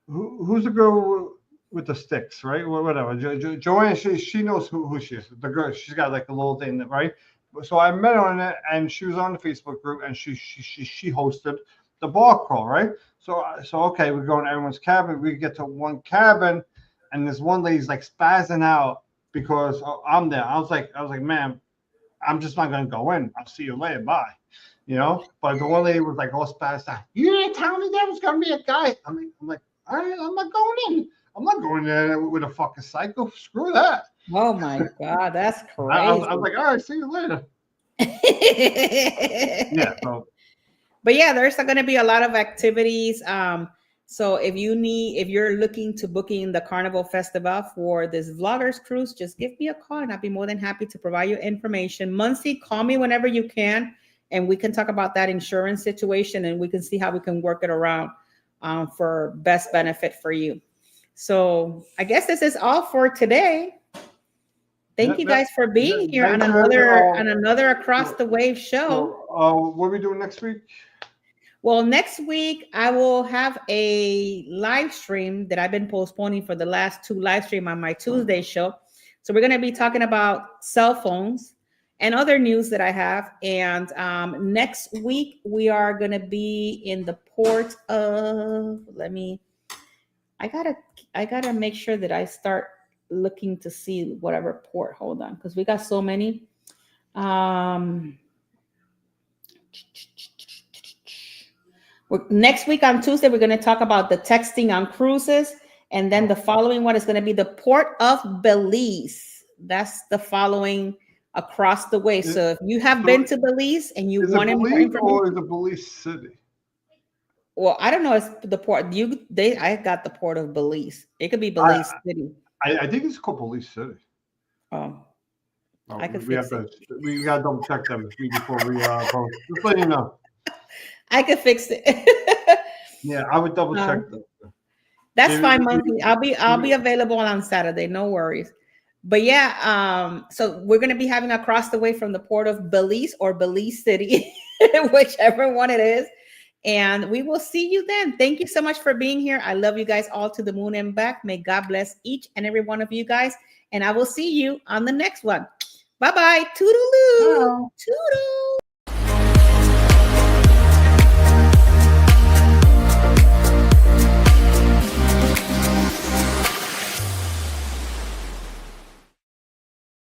[SPEAKER 1] Who's the girl with the sticks, right? Whatever. Joanne, she knows who she is. The girl, she's got like a little thing, right? So I met her on it, and she was on the Facebook group, and she hosted the bar crawl, right? So okay, we're going to everyone's cabin. We get to one cabin, and this one lady's like spazzing out because I'm there. I was like, man, I'm just not gonna go in. I'll see you later. Bye. You know. But the one lady was like all spazzed out. You didn't tell me there was gonna be a guy. I'm like, all right, I'm not going in. I'm not going there with a fucking psycho. Screw that.
[SPEAKER 2] Oh my God, that's crazy.
[SPEAKER 1] I was like, all right, see you later. Yeah.
[SPEAKER 2] But yeah, there's going to be a lot of activities. So if you're looking to booking the Carnival Festival for this vloggers cruise, just give me a call and I'll be more than happy to provide you information. Muncie, call me whenever you can, and we can talk about that insurance situation and we can see how we can work it around for best benefit for you. So I guess this is all for today. Thank you guys for being here on another Across the Wave show.
[SPEAKER 1] So, what are we doing next week?
[SPEAKER 2] Well, next week I will have a live stream that I've been postponing for the last 2 live stream on my Tuesday show. So we're going to be talking about cell phones and other news that I have. And next week we are going to be in the port of, I gotta make sure that I start looking to see whatever port. Hold on, because we got so many. Next week on Tuesday, we're going to talk about the texting on cruises. And then the following one is going to be the Port of Belize. That's the following across the way. So if you have been to Belize and you want more information.
[SPEAKER 1] Or is it Belize City?
[SPEAKER 2] Well, I don't know. It's the port. I got the Port of Belize. It could be Belize City.
[SPEAKER 1] I think it's called Belize City.
[SPEAKER 2] Oh. I could
[SPEAKER 1] we
[SPEAKER 2] fix it.
[SPEAKER 1] We got to double check that before we post. Just let you know.
[SPEAKER 2] I could fix it.
[SPEAKER 1] Yeah, I would double check that.
[SPEAKER 2] That's fine, Monkey. I'll be available on Saturday. No worries. But yeah, so we're gonna be having Across the Way from the Port of Belize or Belize City, whichever one it is. And we will see you then. Thank you so much for being here. I love you guys all to the moon and back. May God bless each and every one of you guys. And I will see you on the next one. Bye-bye. Toodaloo. Toodle.